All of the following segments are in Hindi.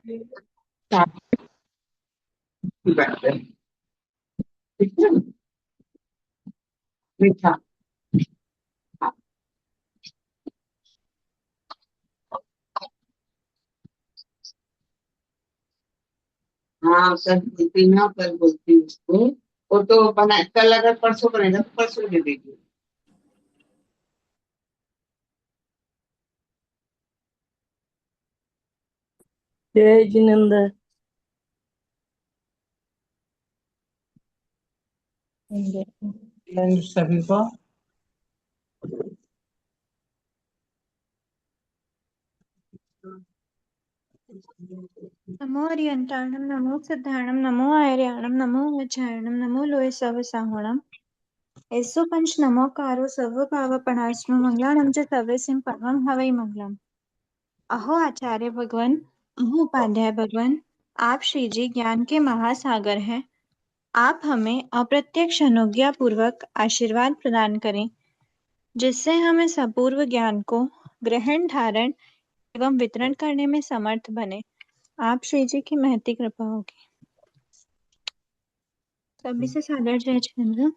की बात है। ठीक है। मीठा। हाँ सर बोलती ना, कल बोलती हूँ उसको। वो तो बना, कल अगर परसों बनेगा तो परसों दे देगी। जय जिनेंद्र। सभी को। नमो अरियंताणम नमो सिद्धाणम नमो आर्याणम नमो वज्रायणम नमो लोय सव साहुणम एसो पंच नमो कारो सर्व पाव पणास्म मंगलाणम च सवेसिम परमं हवै मंगलम। अहो आचार्य भगवान, अहो उपाध्याय भगवान, आप श्री जी ज्ञान के महासागर हैं। आप हमें अप्रत्यक्ष अनुज्ञा पूर्वक आशीर्वाद प्रदान करें, जिससे हमें सपूर्व ज्ञान को ग्रहण धारण एवं वितरण करने में समर्थ बने। आप श्री जी की महती कृपा होगी। सभी से सादर जय जिनेंद्र।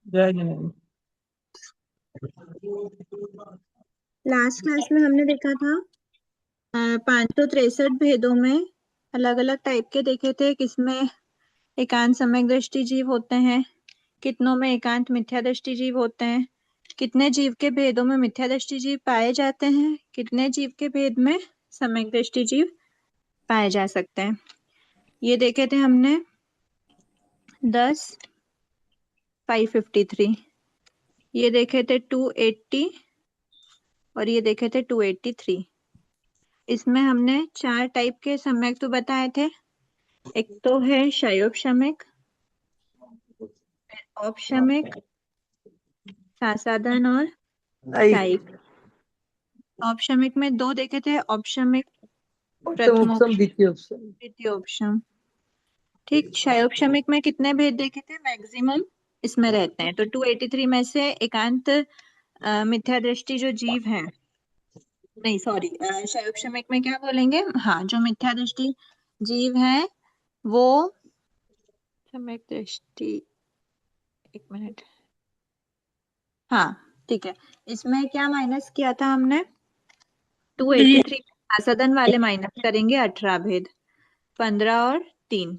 जय जिनेंद्र। लास्ट क्लास में हमने देखा था 563 भेदों में अलग अलग टाइप के देखे थे, किसमें एकांत सम्यक दृष्टि जीव होते हैं, कितनों में एकांत मिथ्या दृष्टि जीव होते हैं, कितने जीव के भेदों में मिथ्या दृष्टि जीव पाए जाते हैं, कितने जीव के भेद में सम्यक दृष्टि जीव पाए जा सकते हैं। ये देखे थे हमने 10 553, ये देखे थे 280 और ये देखे थे 283। इसमें हमने 4 टाइप के सम्यक तो बताए थे। एक तो है शयोपशमिक, औपशमिक, सासाधन और शायिक। औपशमिक में 2 देखे थे, औपशमिक प्रथमोपशम द्वितीयोपशम। ठीक, शयोपशमिक में कितने भेद देखे थे? मैक्सिमम इसमें रहते हैं। तो 283 में से एकांत मिथ्या दृष्टि जो जीव है, नहीं सॉरी, शयोपशमिक में क्या बोलेंगे, हाँ, जो मिथ्या दृष्टि जीव है वो सम्यक दृष्टि, एक मिनट, हाँ ठीक है, इसमें क्या माइनस किया था हमने? 283 सदन वाले माइनस करेंगे 18 भेद, 15 और 3,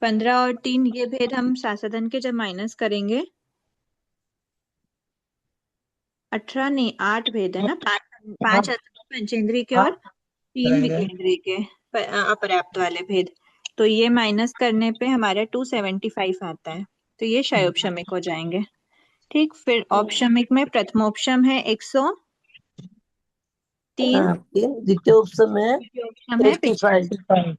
15 और 3 ये भेद हम सासदन के जब माइनस करेंगे, 18 नहीं 8 भेद है ना, 5 पंचेंद्रिय के और 3 विकेंद्रिय के अपर्याप्त वाले भेद। तो ये माइनस करने पे हमारा 275 आता है, तो ये शयोपशमिक हो जाएंगे। ठीक, फिर औपशमिक में प्रथमोपशम है 103, द्वितीयोपशम है द्वितीयोपशम है 85।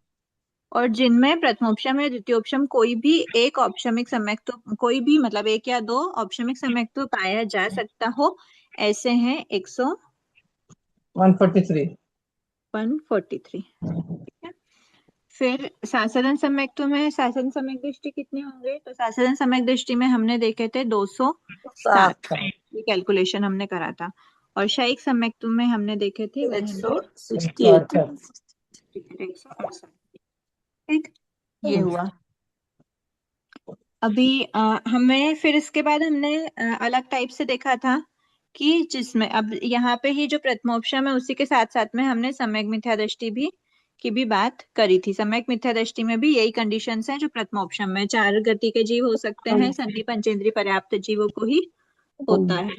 और जिनमें प्रथमोपशम या द्वितीयोपशम कोई भी एक औपशमिक सम्यक तो, कोई भी मतलब एक या दो औपशमिक सम्यक तो पाया जा सकता हो, ऐसे हैं 143। 143। ठीक है, फिर साधारण सम्यक्तों में साधारण सम्यक दृष्टि कितने होंगे? तो साधारण सम्यक दृष्टि में हमने देखे थे 207, ये कैलकुलेशन हमने करा था। और शायिक सम्यक्तों में हमने देखे थे 168। 168। ठीक, ये हुआ। अभी हमें फिर इसके बाद हमने अलग टाइप से देखा था कि जिसमें अब यहाँ पे ही जो प्रथमोपशम है उसी के साथ साथ में हमने सम्यक मिथ्या दृष्टि भी की भी बात करी थी। सम्यक मिथ्या दृष्टि में भी यही कंडीशंस हैं जो प्रथमोपशम में, 4 गति के जीव हो सकते हैं, संधि पंचेंद्रिय पर्याप्त जीवों को ही होता है।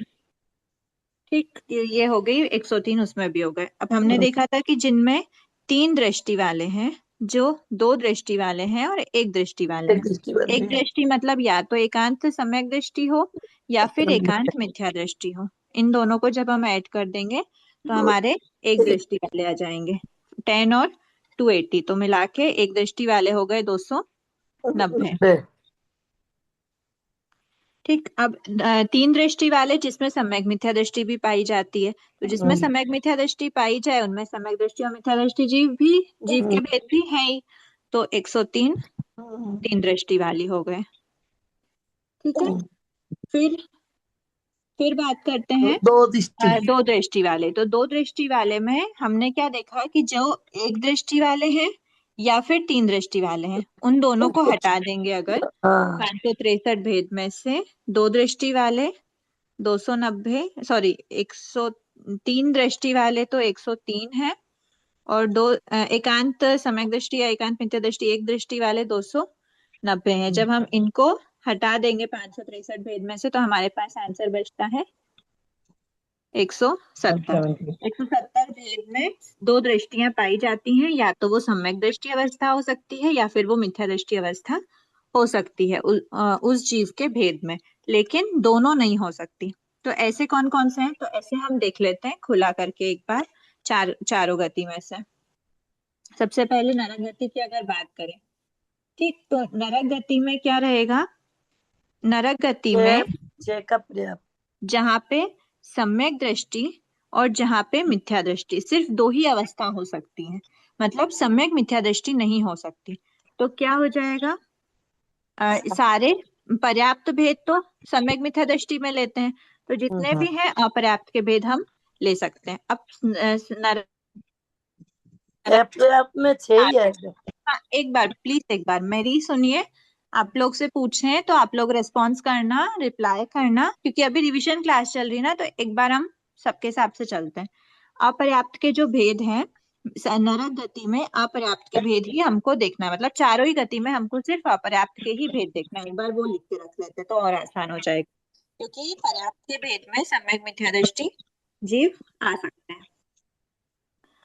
ठीक, ये हो गई 103, उसमें भी हो गए। अब हमने देखा था कि जिनमें 3 दृष्टि वाले हैं, जो 2 दृष्टि वाले हैं और 1 दृष्टि वाले हैं। एक दृष्टि मतलब या तो एकांत सम्यक दृष्टि हो या फिर एकांत मिथ्या दृष्टि हो। इन दोनों को जब हम ऐड कर देंगे तो हमारे एक दृष्टि वाले आ जाएंगे 10 और 280, तो मिला के एक दृष्टि वाले हो गए 290। ठीक, अब 3 दृष्टि वाले जिसमें सम्यक मिथ्या दृष्टि भी पाई जाती है, तो जिसमें सम्यक मिथ्या दृष्टि पाई जाए उनमें सम्यक दृष्टि और मिथ्या दृष्टि जीव के भेद भी है ही, तो 103 3 दृष्टि वाली हो गए। ठीक है, फिर फिर बात करते हैं दो दृष्टि। दो दृष्टि वाले। तो दो दृष्टि वाले में हमने क्या देखा कि जो एक दृष्टि वाले हैं या फिर तीन दृष्टि वाले हैं, उन दोनों को हटा देंगे अगर हाँ 563 भेद में से। दो दृष्टि वाले 290, सॉरी 103 दृष्टि वाले तो 103 है, और दो एकांत सम्यक दृष्टि या एकांत मिथ्या दृष्टि एक दृष्टि वाले 290 हैं। जब हम इनको हटा देंगे 563 भेद में से तो हमारे पास आंसर बचता है 170। 170 भेद में दो दृष्टियां पाई जाती हैं, या तो वो सम्यक दृष्टि अवस्था हो सकती है या फिर वो मिथ्या दृष्टि अवस्था हो सकती है उस चीज के भेद में, लेकिन दोनों नहीं हो सकती। तो ऐसे कौन कौन से हैं, तो ऐसे हम देख लेते हैं खुला करके एक बार चारों गति में से। सबसे पहले नरक गति की अगर बात करें, ठीक, तो नरक गति में क्या रहेगा? नरक गति में छह का पर्याप्त। जहां पे सम्यक दृष्टि और जहां पे मिथ्या दृष्टि, सिर्फ दो ही अवस्था हो सकती है, मतलब सम्यक मिथ्या दृष्टि नहीं हो सकती। तो क्या हो जाएगा? सारे पर्याप्त भेद तो सम्यक मिथ्या दृष्टि में लेते हैं, तो जितने भी हैं अपर्याप्त के भेद हम ले सकते हैं। अब नरक पर्याप्त में 6 ही है। हाँ, एक बार प्लीज, एक बार मेरी सुनिए। आप लोग से पूछे तो आप लोग रेस्पॉन्स करना, रिप्लाई करना, क्योंकि अभी रिवीजन क्लास चल रही है ना, तो एक बार हम सबके हिसाब से चलते हैं। अपर्याप्त के जो भेद हैं नरक गति में, अपर्याप्त के भेद ही हमको देखना है, मतलब चारों ही गति में हमको सिर्फ अपर्याप्त के ही भेद देखना है। एक बार वो लिख के रख लेते हैं तो और आसान हो जाएगा, क्योंकि पर्याप्त के भेद में सम्यक मिथ्या दृष्टि जीव आ सकते हैं।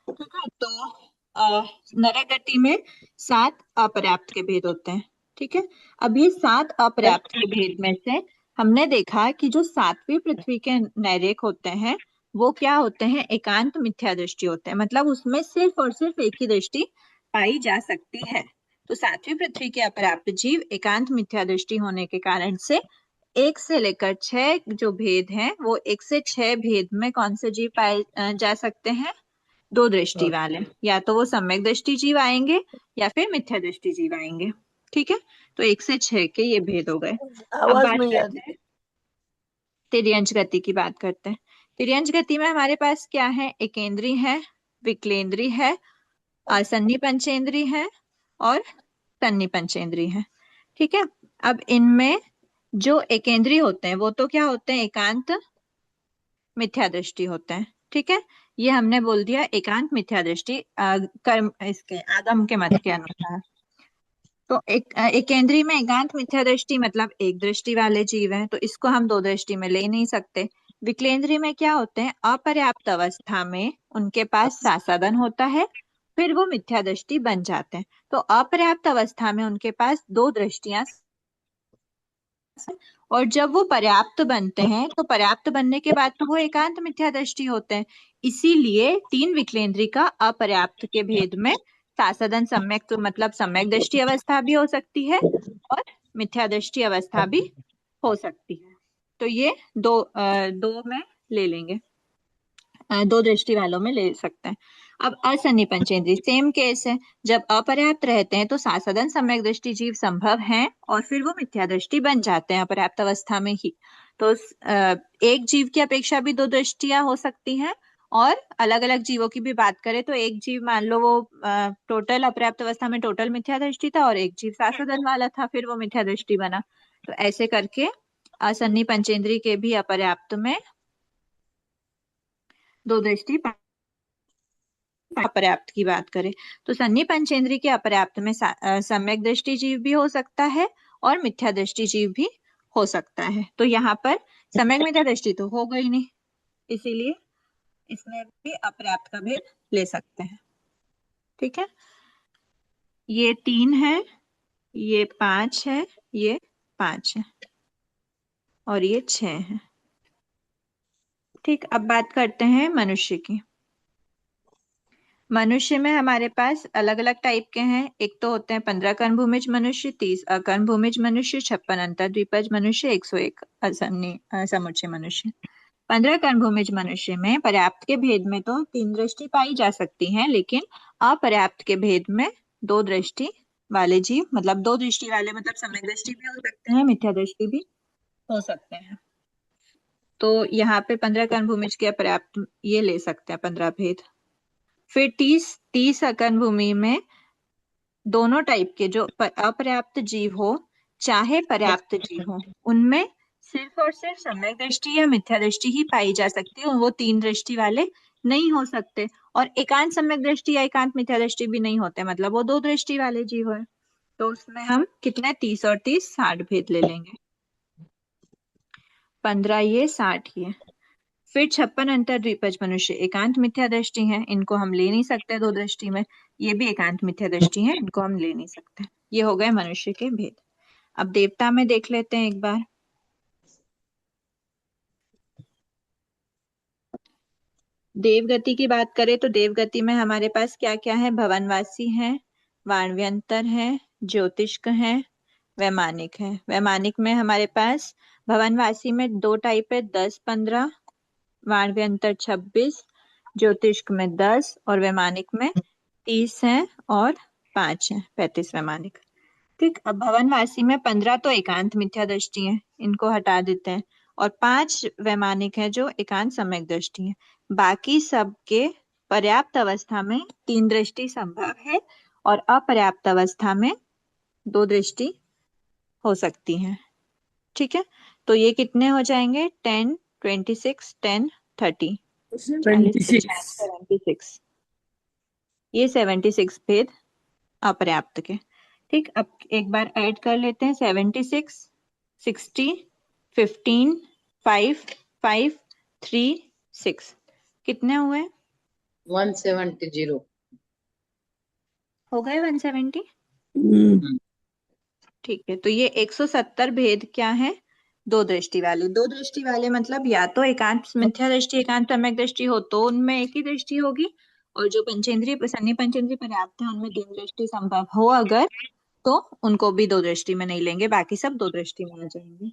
ठीक है, तो नरक गति में 7 अपर्याप्त के भेद होते हैं। ठीक है, अब ये 7 अपर्याप्त के भेद में से हमने देखा कि जो 7वीं पृथ्वी के नैरेक होते हैं वो क्या होते हैं? एकांत मिथ्या दृष्टि होते हैं, मतलब उसमें सिर्फ और सिर्फ एक ही दृष्टि पाई जा सकती है। तो 7वीं पृथ्वी के अपर्याप्त जीव एकांत मिथ्या दृष्टि होने के कारण से 1 से लेकर 6 जो भेद हैं वो 1 से 6 भेद में कौन से जीव पाए जा सकते हैं? दो दृष्टि वाले, या तो वो सम्यक दृष्टि जीव आएंगे या फिर मिथ्या दृष्टि जीव आएंगे। ठीक है, तो 1 से 6 के ये भेद हो गए। अब आवाज बात नहीं आ करते रही। हैं तिर्यंच गति की, बात करते हैं। तिर्यंच गति में हमारे पास क्या है? एकेंद्री है, विकलेंद्री है, असन्नी पंचेंद्री है और तन्नी पंचेंद्री है। ठीक है, अब इनमें जो एकेंद्री होते हैं वो तो क्या होते हैं? एकांत मिथ्या दृष्टि होते हैं। ठीक है, ये हमने बोल दिया एकांत मिथ्या दृष्टि कर्म इसके आगम के मत के अनुसार। तो एक केंद्रीय में एकांत मिथ्या दृष्टि मतलब एक दृष्टि वाले जीव हैं, तो इसको हम दो दृष्टि में ले नहीं सकते। विकेंद्रीय में क्या होते हैं? अपर्याप्त अवस्था में उनके पास सासाधन होता है, फिर वो मिथ्या दृष्टि बन जाते हैं। तो अपर्याप्त अवस्था में उनके पास दो दृष्टियां, और जब वो पर्याप्त बनते हैं तो पर्याप्त बनने के बाद तो वो एकांत मिथ्या दृष्टि होते हैं। इसीलिए तीन विकेंद्री का अपर्याप्त के भेद में सासदन सम्यक मतलब सम्यक दृष्टि अवस्था भी हो सकती है और मिथ्या दृष्टि अवस्था भी हो सकती है। तो ये दो में ले लेंगे, दो दृष्टि वालों में ले सकते हैं। अब असन्नी पंचेंद्री सेम केस है, जब अपर्याप्त रहते हैं तो सासदन सम्यक दृष्टि जीव संभव हैं और फिर वो मिथ्या दृष्टि बन जाते हैं अपर्याप्त अवस्था में ही। तो एक जीव की अपेक्षा भी दो दृष्टियां हो सकती हैं, और अलग अलग जीवों की भी बात करें तो एक जीव मान लो वो टोटल अपर्याप्त अवस्था में टोटल मिथ्या दृष्टि था और एक जीव सासदन वाला था, फिर वो मिथ्या दृष्टि बना। तो ऐसे करके असन्नी पंचेंद्री के भी अपर्याप्त में दो दृष्टि अपर्याप्त की बात करें तो सन्नी पंचेंद्री के अपर्याप्त में सम्यक दृष्टि जीव भी हो सकता है और मिथ्या दृष्टि जीव भी हो सकता है। तो यहाँ पर सम्यक मिथ्या दृष्टि तो हो गई नहीं, इसीलिए इसमें भी अपर्याप्त का भेद ले सकते हैं। ठीक है, ये 3 है, ये 5 है, ये 5 है और ये 6 है। ठीक, अब बात करते हैं मनुष्य की। मनुष्य में हमारे पास अलग अलग टाइप के हैं। एक तो होते हैं 15 कर्ण भूमिज मनुष्य, 30 अकर्ण भूमिज मनुष्य, 56 अंतर्द्विपज मनुष्य, 101 असन्नी समुच्चय मनुष्य। 15 कर्ण भूमिज मनुष्य में पर्याप्त के भेद में तो 3 दृष्टि पाई जा सकती है, लेकिन अपर्याप्त के भेद में दो दृष्टि वाले जीव, मतलब दो दृष्टि वाले मतलब सम्यक दृष्टि भी हो सकते हैं, मिथ्या दृष्टि भी हो सकते हैं। तो यहाँ पे 15 कर्ण भूमिज के अपर्याप्त ये ले सकते हैं 15 भेद। फिर 30 कर्ण भूमि में दोनों टाइप के जो अपर्याप्त जीव हो चाहे पर्याप्त जीव हो, उनमें सिर्फ और सिर्फ सम्यक दृष्टि या मिथ्या दृष्टि ही पाई जा सकती है, वो 3 दृष्टि वाले नहीं हो सकते। और एकांत सम्यक दृष्टि या एकांत मिथ्या दृष्टि भी नहीं होते, मतलब वो 2 दृष्टि वाले जीव है। तो उसमें हम कितने 30 और 30 60 भेद ले लेंगे। 15 ये 60 ये। फिर 56 अंतर द्विपज मनुष्य एकांत मिथ्या दृष्टि है, इनको हम ले नहीं सकते 2 दृष्टि में। ये भी एकांत मिथ्या दृष्टि है, इनको हम ले नहीं सकते। ये हो गए मनुष्य के भेद। अब देवता में देख लेते हैं एक बार। देवगति की बात करें तो देवगति में हमारे पास क्या क्या है? भवनवासी है, वाणव्यंतर है, ज्योतिष्क है, वैमानिक है। वैमानिक में हमारे पास भवनवासी में 2 टाइप है, 10-15, वाणव्यंतर 26, ज्योतिष्क में 10 और वैमानिक में 30 है और 5 है, 35 वैमानिक। ठीक, अब भवनवासी में 15 तो एकांत मिथ्या दृष्टि है, इनको हटा देते हैं, और 5 वैमानिक है जो एकांत सम्यक दृष्टि है। बाकी सबके पर्याप्त अवस्था में 3 दृष्टि संभव है और अपर्याप्त अवस्था में 2 दृष्टि हो सकती है। ठीक है, तो ये कितने हो जाएंगे? 10, 26, 10, 30, 26। 76। ये 76 भेद अपर्याप्त के। ठीक, अब एक बार ऐड कर लेते हैं। 76, 60, 15, 5, 5, 3, 6 कितने हुए? 170। हो गए 170। हम्म, ठीक है, तो ये 170 भेद क्या है? 2 दृष्टि वाले। 2 दृष्टि वाले मतलब या तो एकांत मिथ्या दृष्टि एकांत सम्यक दृष्टि हो तो उनमें एक ही दृष्टि होगी, और जो पंचेंद्रिय सन्नि पंचेंद्रिय पर्याप्त है उनमें 3 दृष्टि संभव हो अगर, तो उनको भी 2 दृष्टि में नहीं लेंगे, बाकी सब 2 दृष्टि में आ जाएंगे।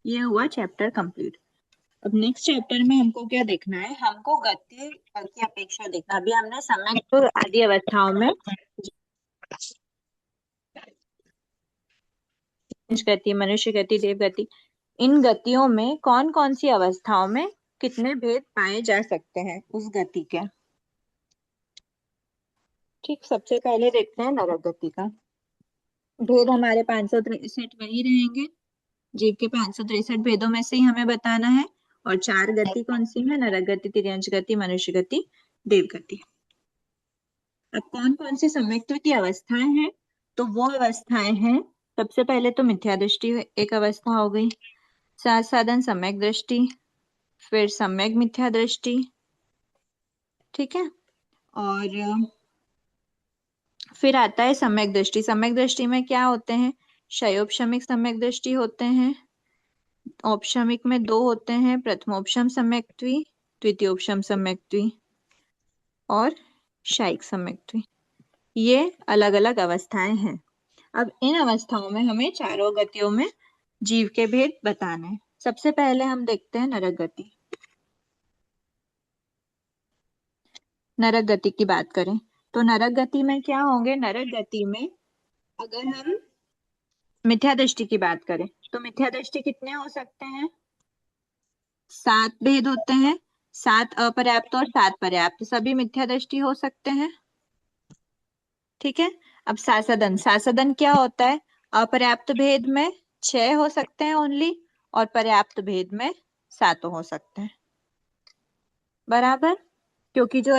ये हुआ चैप्टर कंप्लीट। अब नेक्स्ट चैप्टर में हमको क्या देखना है? हमको गति की अपेक्षा देखना। अभी हमने सम्यक आदि अवस्थाओं में गति, मनुष्य गति, देव गति, इन गतियों में कौन कौन सी अवस्थाओं में कितने भेद पाए जा सकते हैं उस गति के। ठीक, सबसे पहले देखते हैं नरक गति का। भेद हमारे 563 वही रहेंगे, जीव के 563 भेदों में से ही हमें बताना है। और 4 गति कौन सी है? नरक गति, तिर्यंच गति, मनुष्य गति, देव गति। अब कौन कौन सी सम्यक्त्व की अवस्थाएं हैं? तो वो अवस्थाएं हैं, सबसे पहले तो मिथ्या दृष्टि एक अवस्था हो गई, साथ साधन सम्यक दृष्टि, फिर सम्यक मिथ्या दृष्टि। ठीक है, और फिर आता है सम्यक दृष्टि। सम्यक दृष्टि में क्या होते हैं? क्षयोपशमिक सम्यक दृष्टि होते हैं, औपशमिक में 2 होते हैं, प्रथमोपशम सम्यक्त्वी, द्वितीयोपशम सम्यक्त्वी और शायिक सम्यक्त्वी। ये अलग अलग अवस्थाएं हैं। अब इन अवस्थाओं में हमें चारों गतियों में जीव के भेद बताने हैं। सबसे पहले हम देखते हैं नरक गति। नरक गति की बात करें तो नरक गति में क्या होंगे? नरक गति में अगर हम मिथ्या दृष्टि की बात करें तो मिथ्या दृष्टि कितने हो सकते हैं? 7 भेद होते हैं, 7 अपर्याप्त और 7 पर्याप्त, सभी मिथ्या दृष्टि हो सकते हैं। ठीक है, अब सासदन, सासदन क्या होता है? अपर्याप्त भेद में 6 हो सकते हैं ओनली, और पर्याप्त भेद में 7 हो सकते हैं। बराबर, क्योंकि जो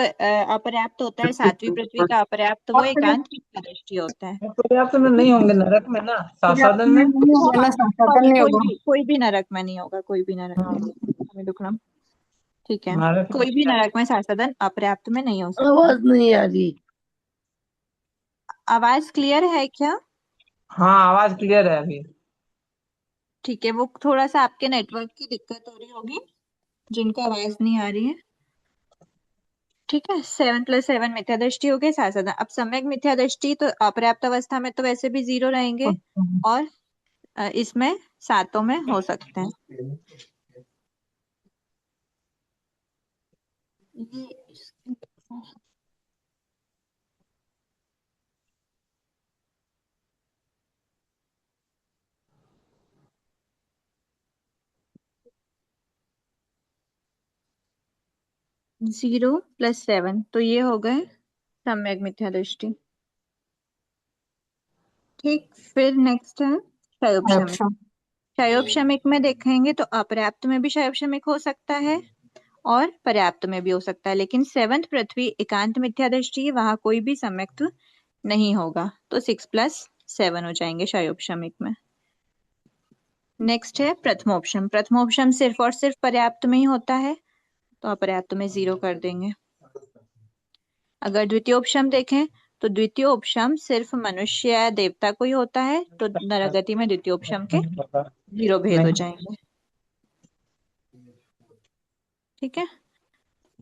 अपर्याप्त होता है 7वीं पृथ्वी का अपर्याप्त, वो एकांत मिथ्या दृष्टि होता है। पर्याप्त में नहीं होंगे नरक में ना, पर्याप्त सासादन में में। नहीं होगा ना, संसाधन नहीं होगा। कोई भी नरक में नहीं होगा, कोई भी नरक में नहीं होगा। हमें दुखड़ा, ठीक है, नरक कोई भी नरक में सासदन अपर्याप्त में नहीं हो सकता। आवाज नहीं आ रही। आवाज क्लियर है क्या? हाँ, आवाज क्लियर है अभी। ठीक है, वो थोड़ा सा आपके नेटवर्क की दिक्कत हो रही होगी जिनको आवाज नहीं आ रही है। ठीक है, 7+7 मिथ्या दृष्टि हो गए, सासदन। अब सम्यक मिथ्या दृष्टि तो अपर्याप्त अवस्था में तो वैसे भी 0 रहेंगे, और इसमें 7 में हो सकते हैं। ये 0 + 7, तो ये हो गए सम्यक मिथ्या दृष्टि। ठीक, फिर नेक्स्ट है क्षयोपशमिक। क्षयोपशमिक में देखेंगे तो अपर्याप्त में भी क्षयोपशमिक हो सकता है और पर्याप्त में भी हो सकता है, लेकिन 7th पृथ्वी एकांत मिथ्या दृष्टि, वहां कोई भी सम्यक्त्व नहीं होगा, तो 6 + 7 हो जाएंगे क्षयोपशमिक में। नेक्स्ट है प्रथमोपशम। प्रथमोपशम सिर्फ और सिर्फ पर्याप्त में ही होता है, तो अपर्याप्त में 0 कर देंगे। अगर द्वितीयोपशम देखें तो द्वितीयोपशम सिर्फ मनुष्य या देवता को ही होता है, तो नरगति में द्वितीयोपशम के 0 भेद हो जाएंगे। ठीक है,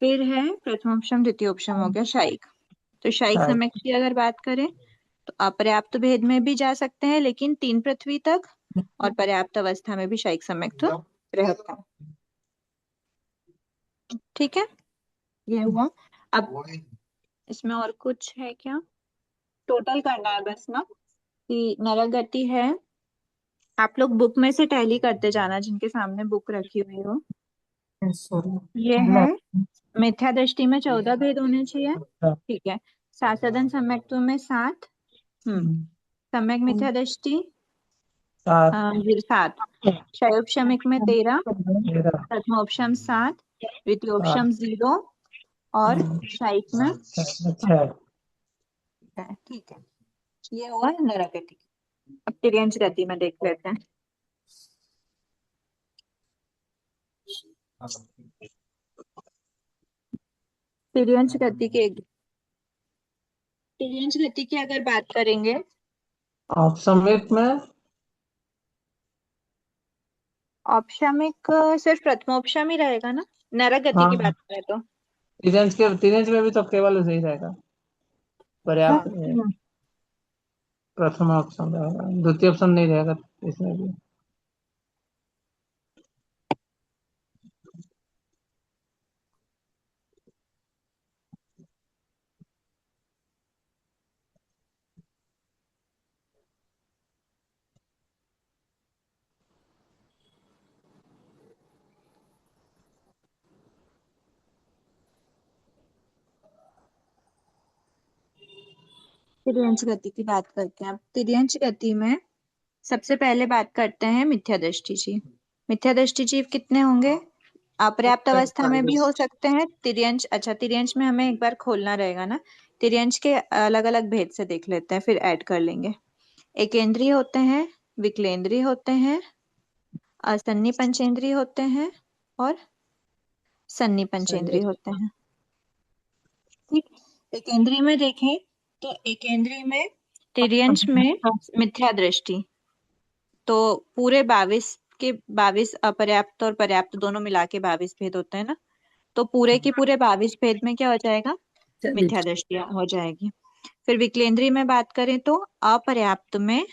फिर है प्रथमोपशम द्वितीयोपशम हो गया शायिक। तो शायिक सम्यक की अगर बात करें तो अपर्याप्त भेद में भी जा सकते हैं, लेकिन 3 पृथ्वी तक, और पर्याप्त अवस्था में भी शायिक सम्यक्त्व रहता है। ठीक है, ये हुआ। अब इसमें और कुछ है क्या, टोटल करना है बस ना, कि नरगति है। आप लोग बुक में से टैली करते जाना, जिनके सामने बुक रखी हुई हो। ये है मिथ्या दृष्टि में 14 भेद होने चाहिए। ठीक है, सासदन सम्यक्त्व में 7, सम्यक मिथ्या दृष्टि 7, क्षयोपशमिक में 13, प्रथमोपशम 7, द्वितीयोपशम 0 और शायिक में 6। ठीक है, ये हुआ नरगति। अब तिर्यंच गति में देख लेते हैं। तिर्यंच गति की अगर बात करेंगे, औपसमिक में औपशमिक सिर्फ प्रथमोपशम ही रहेगा ना, नरगति हाँ, की बात करें तो। तिर्यंच में भी तो केवल सही रहेगा, पर्याप्त प्रथम ऑप्शन रहेगा, द्वितीय ऑप्शन नहीं रहेगा इसमें भी। तिर्यंच गति की बात करते हैं। अब तिर्यंच गति में सबसे पहले बात करते हैं मिथ्या दृष्टि जीव। मिथ्या दृष्टि जीव कितने होंगे, अपर्याप्त अवस्था में भी हो सकते हैं। तिर्यंच, अच्छा तिर्यंच में हमें एक बार खोलना रहेगा ना, तिर्यंच के अलग अलग भेद से देख लेते हैं, फिर ऐड कर लेंगे। एकेंद्रीय होते हैं, विकलेंद्रीय होते हैं, असन्नी पंचेंद्रीय होते हैं और सन्नी पंचेंद्रीय होते हैं। ठीक, एकेंद्रीय में देखें तो एकेंद्रीय में तिर्यंच में मिथ्या दृष्टि, तो पूरे 22 अपर्याप्त और पर्याप्त दोनों मिला के 22 भेद होते हैं ना, तो पूरे के पूरे 22 भेद में क्या हो जाएगा, मिथ्या दृष्टि हो जाएगी। फिर विकलेंद्रीय में बात करें तो अपर्याप्त में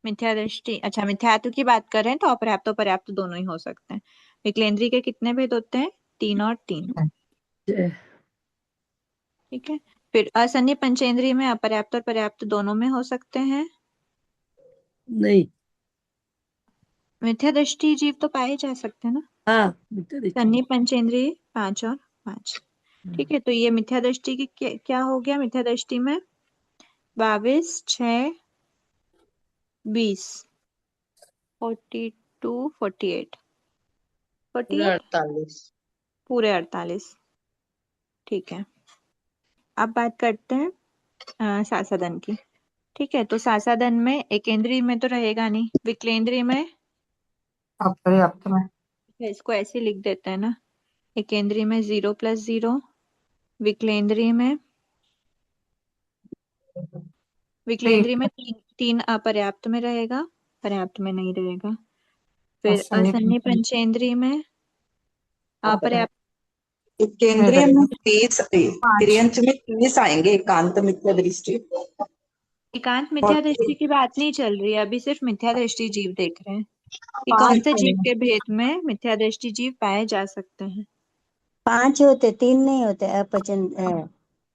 मिथ्या दृष्टि, अच्छा मिथ्यात्व की बात करें तो अपर्याप्त और पर्याप्त दोनों ही हो सकते हैं। विकलेंद्रीय के कितने भेद होते हैं, 3 और 3। ठीक है, फिर असन्नी पंचेंद्रीय में अपर्याप्त और पर्याप्त दोनों में हो सकते हैं। नहीं, मिथ्या दृष्टि जीव तो पाए जा सकते हैं ना। हाँ मिथ्या दृष्टि। सन्नी पंचेंद्रिय 5 और 5। ठीक है, तो ये मिथ्या दृष्टि की क्या हो गया, मिथ्या दृष्टि में 22, 6, 20, 42, 48, 48 पूरे 48। ठीक है, अब बात करते हैं सासादन की। ठीक है, तो सासादन में एकेंद्रीय में तो रहेगा नहीं, विकलेंद्रीय में अपर्याप्त में इसको ऐसे लिख देते हैं ना, एकेंद्रीय में 0 + 0, विकलेंद्रीय में में 3 अपर्याप्त में रहेगा, पर्याप्त में नहीं रहेगा। फिर असन्नी पंचेंद्रिय में अपर्याप्त, केंद्रीय में 30, तिर्यंच में 30 आएंगे एकांत मिथ्या दृष्टि। एकांत मिथ्या दृष्टि की बात नहीं चल रही है अभी, सिर्फ मिथ्या दृष्टि जीव देख रहे हैं कि कौन से जीव के भेद में मिथ्या दृष्टि जीव पाए जा सकते हैं। 5 होते, 3 नहीं होते, अपचन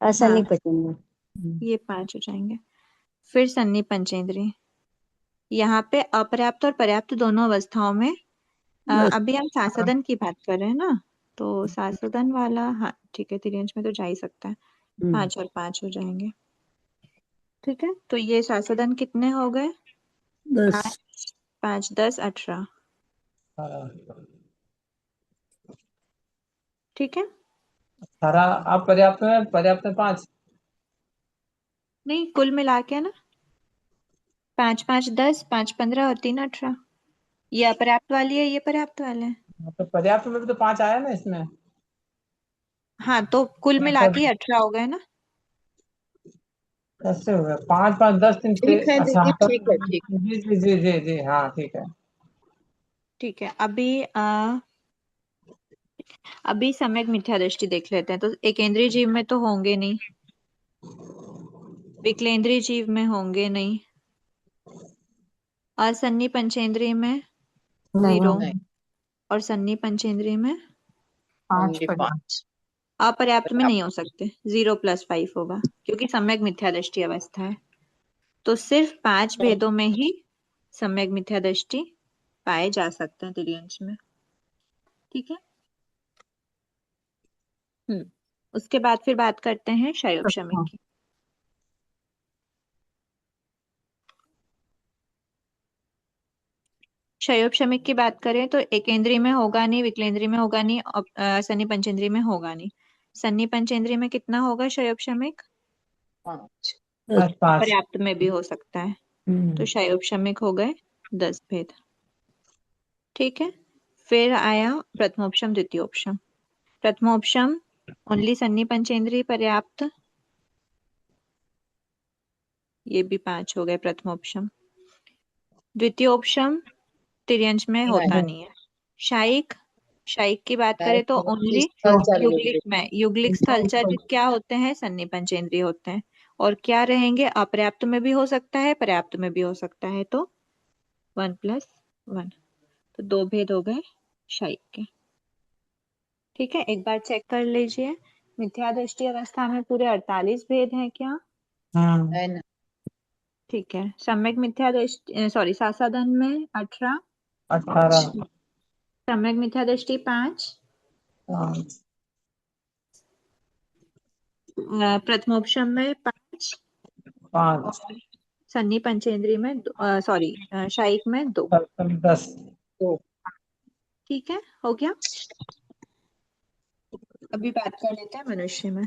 असन्नी हाँ, पचन। ये 5 हो जाएंगे। फिर सन्नी पंचेंद्रिय, यहाँ पे अपर्याप्त और पर्याप्त दोनों अवस्थाओं में अभी हम सासदन की बात कर रहे हैं ना, तो सासदन वाला, हाँ ठीक है, तिर्यंच में तो जा ही सकता है। 5 और 5 हो जाएंगे। ठीक है, तो ये सासदन कितने हो गए? 10 5 5 10 18। हाँ। ठीक है, 18 आप पर्याप्त में 5। नहीं कुल मिला के ना, 5 5 10, 5 15 और 3 18। ये अपर्याप्त वाली है, ये पर्याप्त वाला है। तो पर्याप्त में भी तो 5 आया ना इसमें। हाँ तो कुल मिला के 18 हो गए ना। कैसे हो गया? 5 5 10 3 ठीक है अच्छा दीदी, हाँ, ठीक है, ठीक। जी जी जी जी जी हाँ ठीक है। ठीक है, अभी सम्यक मिथ्या दृष्टि देख लेते हैं। तो एकेंद्रीय जीव में तो होंगे नहीं, विकलेंद्रीय जीव में होंगे नहीं, असन्नी पंचेंद्रिय में 0, नहीं, और सन्नी पंचेंद्रिय में 5 होंगे पर 5। अपर्याप्त में नहीं हो सकते। 0 + 5 होगा, क्योंकि सम्यक मिथ्या दृष्टि अवस्था है। तो सिर्फ 5 भेदों में ही सम्यक मिथ्या दृष्टि पाए जा सकते हैं तिर्यंच में। ठीक है। उसके बाद फिर बात करते हैं क्षयोप शमिक की। क्षयोप शमिक की बात करें तो एकेंद्रीय में होगा नहीं, विकलेंद्रीय में होगा नहीं, सन्नी पंचेंद्रिय में होगा नहीं। सन्नी पंचेंद्रिय में कितना होगा क्षयोप शमिक? 5। 5 5। पर्याप्त में भी हो सकता है। तो क्षयोप शमिक हो गए 10 भेद। ठीक है, फिर आया प्रथमोपशम द्वितीयोपशम। प्रथमोपशम ओनली सन्नी पंचेंद्रिय पर्याप्त, ये भी 5 हो गए प्रथमोपशम। द्वितीयोपशम तिर्यंच में होता नहीं है। शायिक, शायिक की बात करें तो ओनली युग्लिक में, युग्लिक स्थलचर क्या होते हैं? सन्नी पंचेंद्रिय होते हैं। और क्या रहेंगे? अपर्याप्त में भी हो सकता है, पर्याप्त में भी हो सकता है। तो 1 + 1, तो 2 भेद हो गए शायिक के। ठीक है, एक बार चेक कर लीजिए, मिथ्या दृष्टि अवस्था में पूरे 48 भेद हैं क्या? है ना? ठीक है, सम्यक मिथ्या दृष्टि सॉरी सासादन में 18, 18 सम्यक मिथ्या दृष्टि 5, प्रथमोपशम में 5, 5 और सन्नी पंचेंद्रिय में सॉरी शायिक में 2। 10। तो ठीक है, हो गया। अभी बात कर लेते हैं मनुष्य में।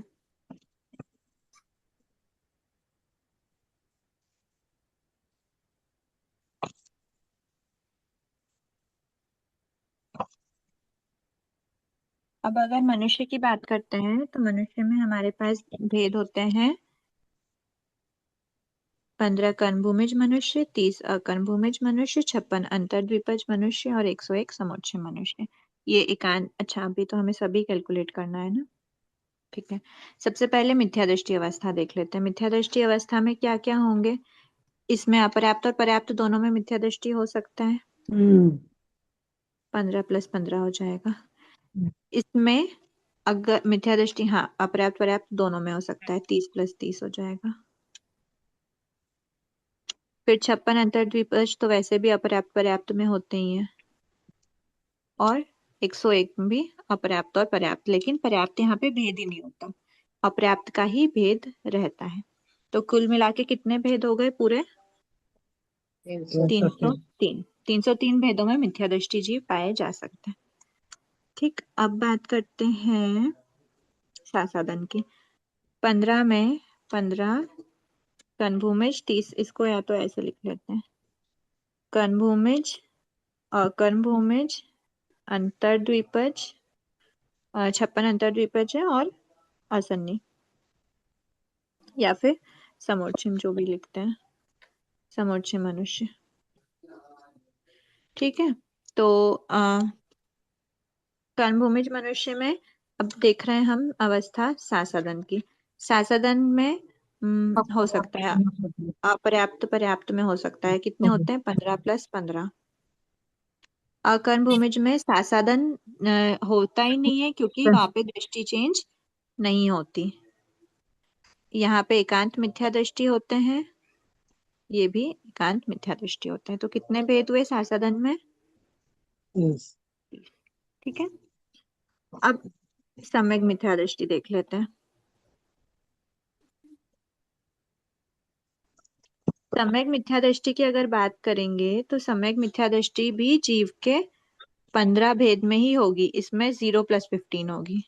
अब अगर मनुष्य की बात करते हैं तो मनुष्य में हमारे पास भेद होते हैं 15 कर्णभूमिज मनुष्य, 30 अकर्णभूमिज मनुष्य, 56 अंतर्द्विपज मनुष्य और 101 समुच्चय मनुष्य। ये एकांत, अच्छा अभी तो हमें सभी कैलकुलेट करना है ना। ठीक है, सबसे पहले मिथ्या दृष्टि अवस्था देख लेते हैं। मिथ्या दृष्टि अवस्था में क्या क्या होंगे? इसमें अपर्याप्त और पर्याप्त दोनों में मिथ्या दृष्टि हो सकता है। 15 + 15 हो जाएगा। इसमें अगर मिथ्या दृष्टि, हाँ अपर्याप्त पर्याप्त दोनों में हो सकता है, 30 + 30 हो जाएगा। फिर 56 अंतर्द्विपज तो वैसे भी अपर्याप्त पर्याप्त में होते ही हैं, और 101 भी अपर्याप्त और पर्याप्त, लेकिन पर्याप्त यहाँ पे भेद ही नहीं होता, अपर्याप्त का ही भेद रहता है। तो कुल मिला के कितने भेद हो गए पूरे? 303। 303 भेदों में मिथ्या दृष्टि जीव पाए जा सकते हैं। ठीक, अब बात करते हैं सासादन की। 15 में 15 कर्णभूमिज, 30 इसको या तो ऐसे लिख लेते हैं, कर्णभूमिज, अकर्णभूमिज, अंतर्द्विपज, 56 अंतर्द्विपज है, और असन्नी, या फिर समोच्चम जो भी लिखते हैं, समोच्चय मनुष्य। ठीक है, तो कर्णभूमिज मनुष्य में अब देख रहे हैं हम अवस्था सासादन की। सासादन में हो सकता है अपर्याप्त पर्याप्त में हो सकता है। कितने होते हैं? 15 + 15। अकर्म भूमिज में सासादन होता ही नहीं है, क्योंकि वहां पे दृष्टि चेंज नहीं होती। यहाँ पे एकांत मिथ्या दृष्टि होते हैं, ये भी एकांत मिथ्या दृष्टि होते हैं। तो कितने भेद हुए सासादन में? ठीक है, अब सम्यक मिथ्या दृष्टि देख लेते हैं। सम्यक मिथ्या दृष्टि की अगर बात करेंगे तो सम्यक मिथ्या दृष्टि भी जीव के 15 भेद में ही होगी, इसमें 0+15 होगी।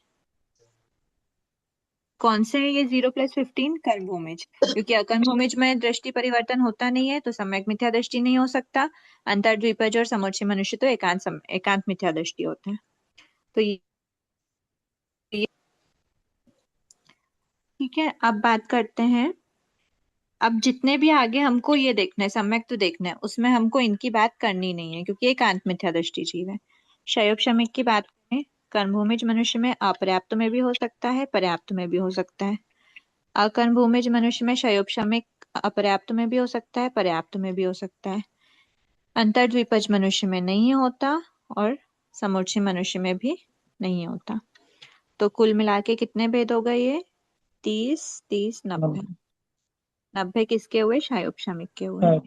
कौन से है ये 0+15? कर्म भूमिज, क्योंकि अकर्म भूमिज में दृष्टि परिवर्तन होता नहीं है तो सम्यक मिथ्या दृष्टि नहीं हो सकता। अंतर्द्विपज और समुच्चय मनुष्य तो एकांत मिथ्या दृष्टि होते हैं। तो ठीक है, अब बात करते हैं। अब जितने भी आगे हमको ये देखना है, सम्यक तो देखना है, उसमें हमको इनकी बात करनी नहीं है क्योंकि एकांत मिथ्या दृष्टि जीव है। क्षयोग शमिक की बात करें, कर्म भूमिज मनुष्य में अपर्याप्त में भी हो सकता है, पर्याप्त में भी हो सकता है। अकर्म भूमिज मनुष्य में क्षयोग शमिक अपर्याप्त में भी हो सकता है, पर्याप्त में भी हो सकता है। अंतर्द्विपज मनुष्य में नहीं होता और समुच्चय मनुष्य में भी नहीं होता। तो कुल मिला के कितने भेद हो गए ये? 30, 30, 90। 90 किसके हुए? क्षयोग शमिक के हुए।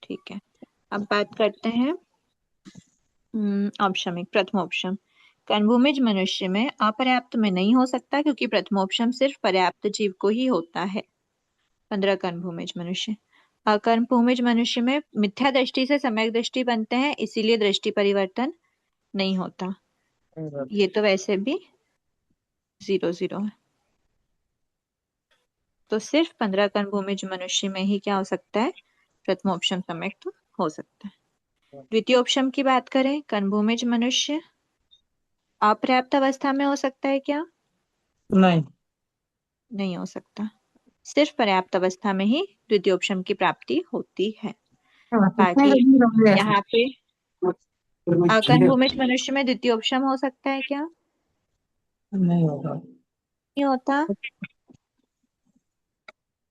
ठीक है, अब बात करते हैं औपशमिक, प्रथमोपशम। कर्मभूमिज मनुष्य में अपर्याप्त में नहीं हो सकता क्योंकि प्रथमोपशम सिर्फ पर्याप्त जीव को ही होता है। 15 कर्मभूमिज मनुष्य। अकर्म भूमिज मनुष्य में मिथ्या दृष्टि से सम्यक दृष्टि बनते हैं, इसीलिए दृष्टि परिवर्तन नहीं होता। ये तो वैसे भी 0, 0 है। तो सिर्फ 15 कर्मभूमिज मनुष्य में ही क्या हो सकता है? प्रथमोपशम सम्यक तो हो सकता है। द्वितीयोपशम की बात करें, कर्मभूमिज मनुष्य अपर्याप्त अवस्था में हो सकता है क्या? नहीं। नहीं हो सकता, सिर्फ पर्याप्त अवस्था में ही द्वितीयोपशम की प्राप्ति होती है। बाकी यहाँ पे अकर्मभूमिज मनुष्य में द्वितीयोपशम हो सकता है क्या? नहीं होगा। नहीं होता।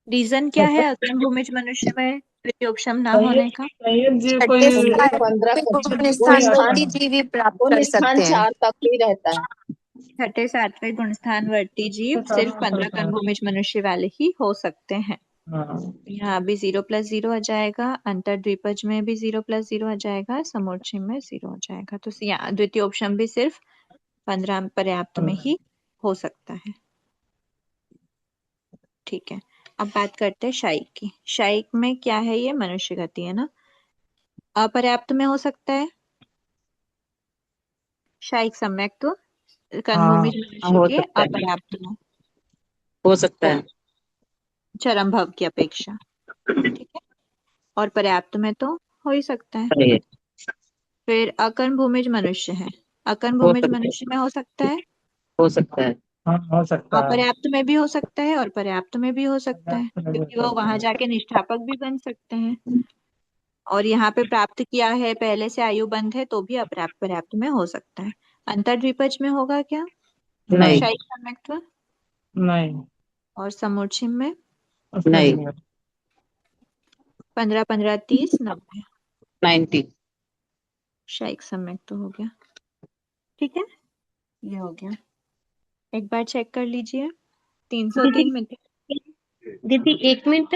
रीजन क्या है अकर्मभूमिज मनुष्य में द्वितीयोपशम ना होने का? संयत जीव छठे कोई स्थान 15 पे वो गुण स्थान स्थान वर्ती जीव ही प्राप्त वो कर स्थान सकते हैं। 4 तक ही रहता है। छठे सातवें गुणस्थान वर्ती जीव सिर्फ 15 कर्मभूमिज मनुष्य वाले ही हो सकते हैं। हाँ। यहाँ भी 0+0 आ जाएगा, अंतर्द्विपज में भी 0+0 आ जाएगा, समुच्चय में 0 आ जाएगा। तो यहाँ द्वितीयोपशम भी सिर्फ 15 पर्याप्त में ही हो सकता है। ठीक है, अब बात करते हैं शायिक की। शायिक में क्या है? ये मनुष्य गति है ना, अपर्याप्त में हो सकता है। शायिक सम्यक तो कर्मभूमिज मनुष्य हो के सकता है, अपर्याप्त में हो सकता है। चरम भव की अपेक्षा। ठीक है, और पर्याप्त में तो हो ही सकता है। सही है, फिर अकर्म भूमिज मनुष्य है, अकर्म हो भूमिज सकता है, मनुष्य में हो सकता है, हो सकता है। हाँ, हो सकता है। अपर्याप्त में भी हो सकता है और पर्याप्त में भी हो सकता है, पर्याप्त में भी हो क्योंकि वो सकता वहां है। जाके निष्ठापक भी बन सकते हैं। और यहाँ पे प्राप्त किया है, पहले से आयु बंध है, तो भी अपर्याप्त पर्याप्त में हो सकता है। अंतर्द्विपज में होगा क्या? नहीं, शायिक सम्यक्त्व। नहीं, और समुच्चय में उसमें नहीं, भी नहीं। 15, 15, 30, 90 90। शायिक सम्यक्त्व हो गया। ठीक है, ये हो गया। एक बार चेक कर लीजिए, 303 में दीदी एक मिनट,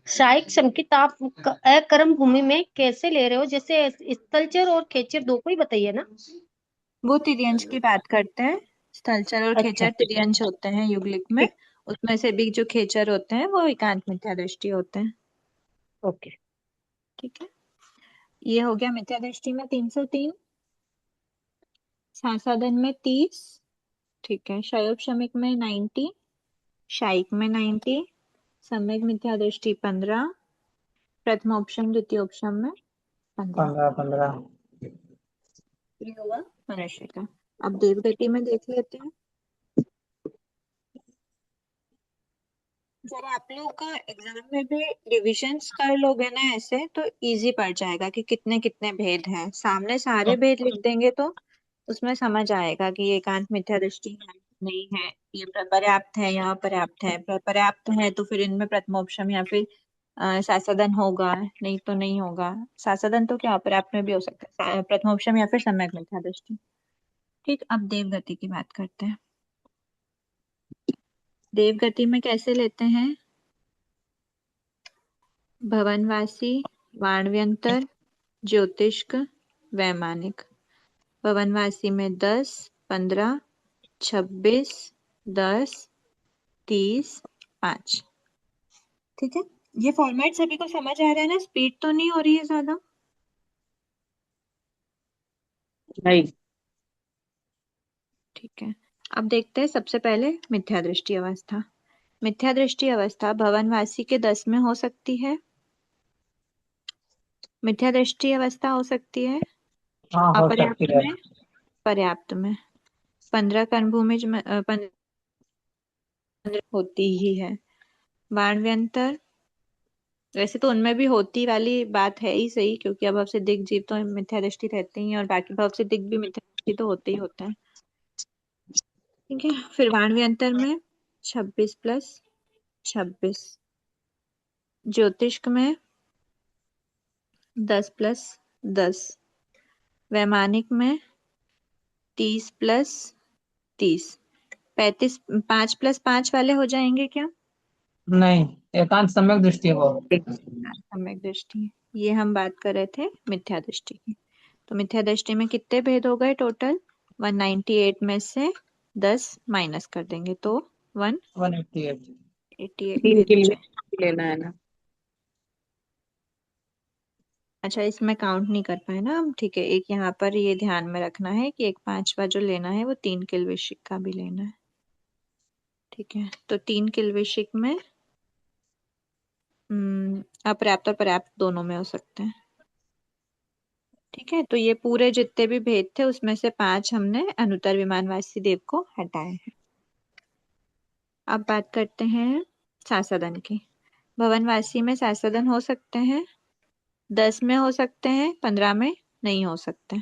शायिक संकेत आप अकर्म भूमि में कैसे ले रहे हो? जैसे स्थलचर और खेचर दो को ही बताइए ना। वो तिर्यंश की बात करते हैं। स्थलचर और अच्छा खेचर तिर्यंश होते हैं युगलिक में, ठीक, उसमें से भी जो खेचर होते हैं वो एकांत मिथ्या दृष्टि होते हैं। ओके। ठीक है, ये हो गया मिथ्या दृष्टि में 303, सासादन में 30। ठीक है, क्षयोग शमिक में 90, शायिक में 90, सम्यक मिथ्या दृष्टि 15, प्रथमोपशम द्वितीयोपशम में 15। 15, 15। ये हुआ मनुष्य का। अब देवगति में देख लेते हैं। जरा आप लोग का एग्जाम में भी रिविजन्स कर लोगे ना ऐसे, तो इजी पड़ जाएगा कि कितने कितने भेद हैं। सामने सारे भेद लिख देंगे तो उसमें समझ आएगा कि ये एकांत मिथ्या दृष्टि है, नहीं है, ये पर्याप्त है या अपर्याप्त है। पर्याप्त है तो फिर इनमें प्रथमोपशम या फिर सासादन होगा, नहीं तो नहीं होगा। सासादन तो क्या अपर्याप्त में भी हो सकता है, प्रथमोपशम या फिर सम्यक मिथ्या दृष्टि। ठीक, अब देवगति की बात करते हैं। देवगति में कैसे लेते हैं? भवनवासी, वाणव्यंतर, ज्योतिष्क, वैमानिक। भवनवासी में 10, 15, 26, 10, 30, 5। ठीक है, ये फॉर्मेट सभी को समझ आ रहा है ना? स्पीड तो नहीं हो रही है ज्यादा? नहीं। ठीक है, अब देखते हैं सबसे पहले मिथ्या दृष्टि अवस्था। मिथ्या दृष्टि अवस्था भवनवासी के 10 में हो सकती है। मिथ्या दृष्टि अवस्था हो सकती है हाँ हो सकती अपर्याप्त है। में, पर्याप्त में। 15 कर्णभूमिज में 15 होती ही है। वाणव्यंतर वैसे तो उनमें भी होती वाली बात है ही सही, क्योंकि अभव सिद्धिक जीव तो मिथ्या दृष्टि रहते ही हैं और बाकी भव सिद्धिक भी मिथ्या दृष्टि तो होते ही होता है। ठीक है, फिर वाणव्यंतर में 26 + 26, ज्योतिष्क में 10 + 10, वैमानिक में 30 + 30, 35, 5 + 5 वाले हो जाएंगे क्या? नहीं, एकांत सम्यक दृष्टि है वो। सम्यक दृष्टि, ये हम बात कर रहे थे मिथ्या दृष्टि की। तो मिथ्या दृष्टि में कितने भेद हो गए टोटल? 198 में से 10 माइनस कर देंगे तो 188। 188 तीन भेद के हो लिए जाए। लेना है ना। अच्छा, इसमें काउंट नहीं कर पाए ना हम। ठीक है, एक यहाँ पर ये ध्यान में रखना है कि एक 5वां जो लेना है वो 3 किल्विशिक का भी लेना है। ठीक है, तो 3 किल्विशिक में अपर्याप्त और पर्याप्त दोनों में हो सकते हैं। ठीक है, तो ये पूरे जितने भी भेद थे उसमें से 5 हमने अनुत्तर विमानवासी देव को हटाए हैं। अब बात करते हैं सासदन की। भवनवासी में सासदन हो सकते हैं, 10 में हो सकते हैं, 15 में नहीं हो सकते।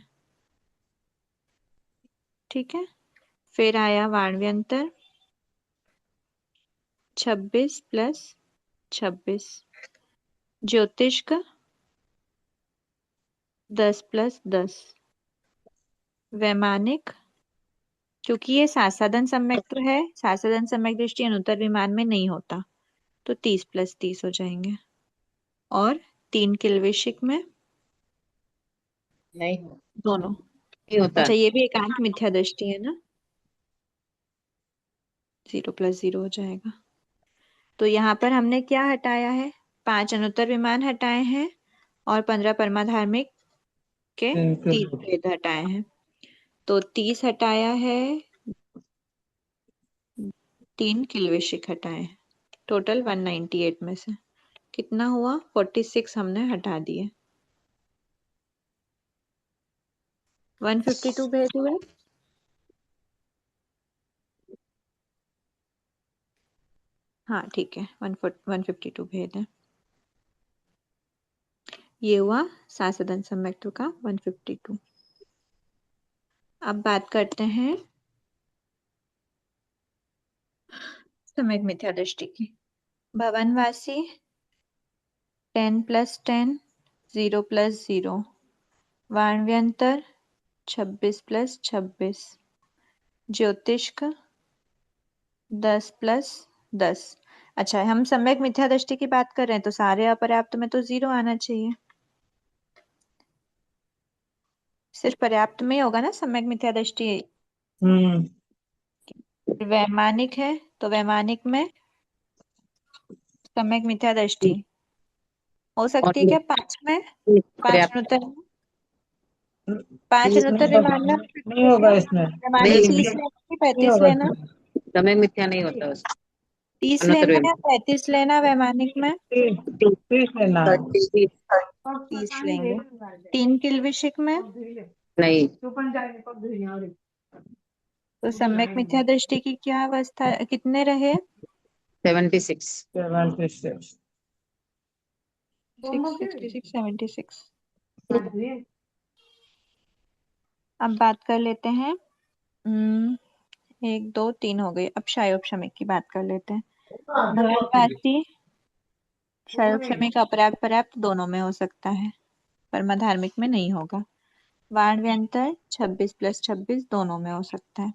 ठीक है, फिर आया वाणव्यंतर 26 + 26, ज्योतिष्क 10 + 10, वैमानिक क्योंकि ये सासाधन सम्यक तो है, सासाधन सम्यक दृष्टि अनुत्तर विमान में नहीं होता, तो 30 + 30 हो जाएंगे। और 3 किल्विशिक में नहीं दोनों। नहीं होता। अच्छा, ये भी एकांत मिथ्या दृष्टि है ना, 0 + 0 हो जाएगा। तो यहाँ पर हमने क्या हटाया है? 5 अनुत्तर विमान हटाए हैं और 15 परमाधार्मिक के 30 भेद हटाए हैं। तो 30 हटाया है, 3 किल्विशिक हटाए हैं। टोटल 198 में से कितना हुआ? 46 हमने हटा दिए। 152 भेज हुए। हाँ ठीक है, 152 भेद है। ये हुआ सासदन सम्यक्त्व का 152। अब बात करते हैं सम्यक मिथ्या दृष्टि की। भवनवासी 10 + 10, 0 + 0, वाणव्यंतर 26 + 26, ज्योतिष्क 10 + 10। अच्छा, हम सम्यक मिथ्या दृष्टि की बात कर रहे हैं तो सारे अपर्याप्त में तो 0 आना चाहिए। सिर्फ पर्याप्त में ही होगा ना सम्यक मिथ्या दृष्टि। वैमानिक है तो वैमानिक में सम्यक मिथ्या दृष्टि हो सकती है क्या? 5 में, 5 पर्याप्त अनुत्तर, 5 अनुत्तर विमान में हो सकती नहीं है होगा क्या? इसमें, वैमानिक नहीं 30 लेना कि नहीं 35 होगा लेना? इसमें। समय मिथ्या नहीं होता उसमें। 30 अनुत्तर लेना या विमान 35 लेना वैमानिक में? 30 लेना है। 30 लेंगे। 3 किल्विशिक में नहीं। तो सम्यक मिथ्या दृष्टि की क्या अवस्था, कितने रहे? 76। 76। 666, 76। अब बात कर लेते हैं 1 2 3 हो गई। अब क्षयोपशमिक की बात कर लेते हैं। भवनवासी क्षयोपशमिक अपर्याप्त पर्याप्त दोनों में हो सकता है, परमाधार्मिक में नहीं होगा। वाणव्यंतर 26 + 26 दोनों में हो सकता है।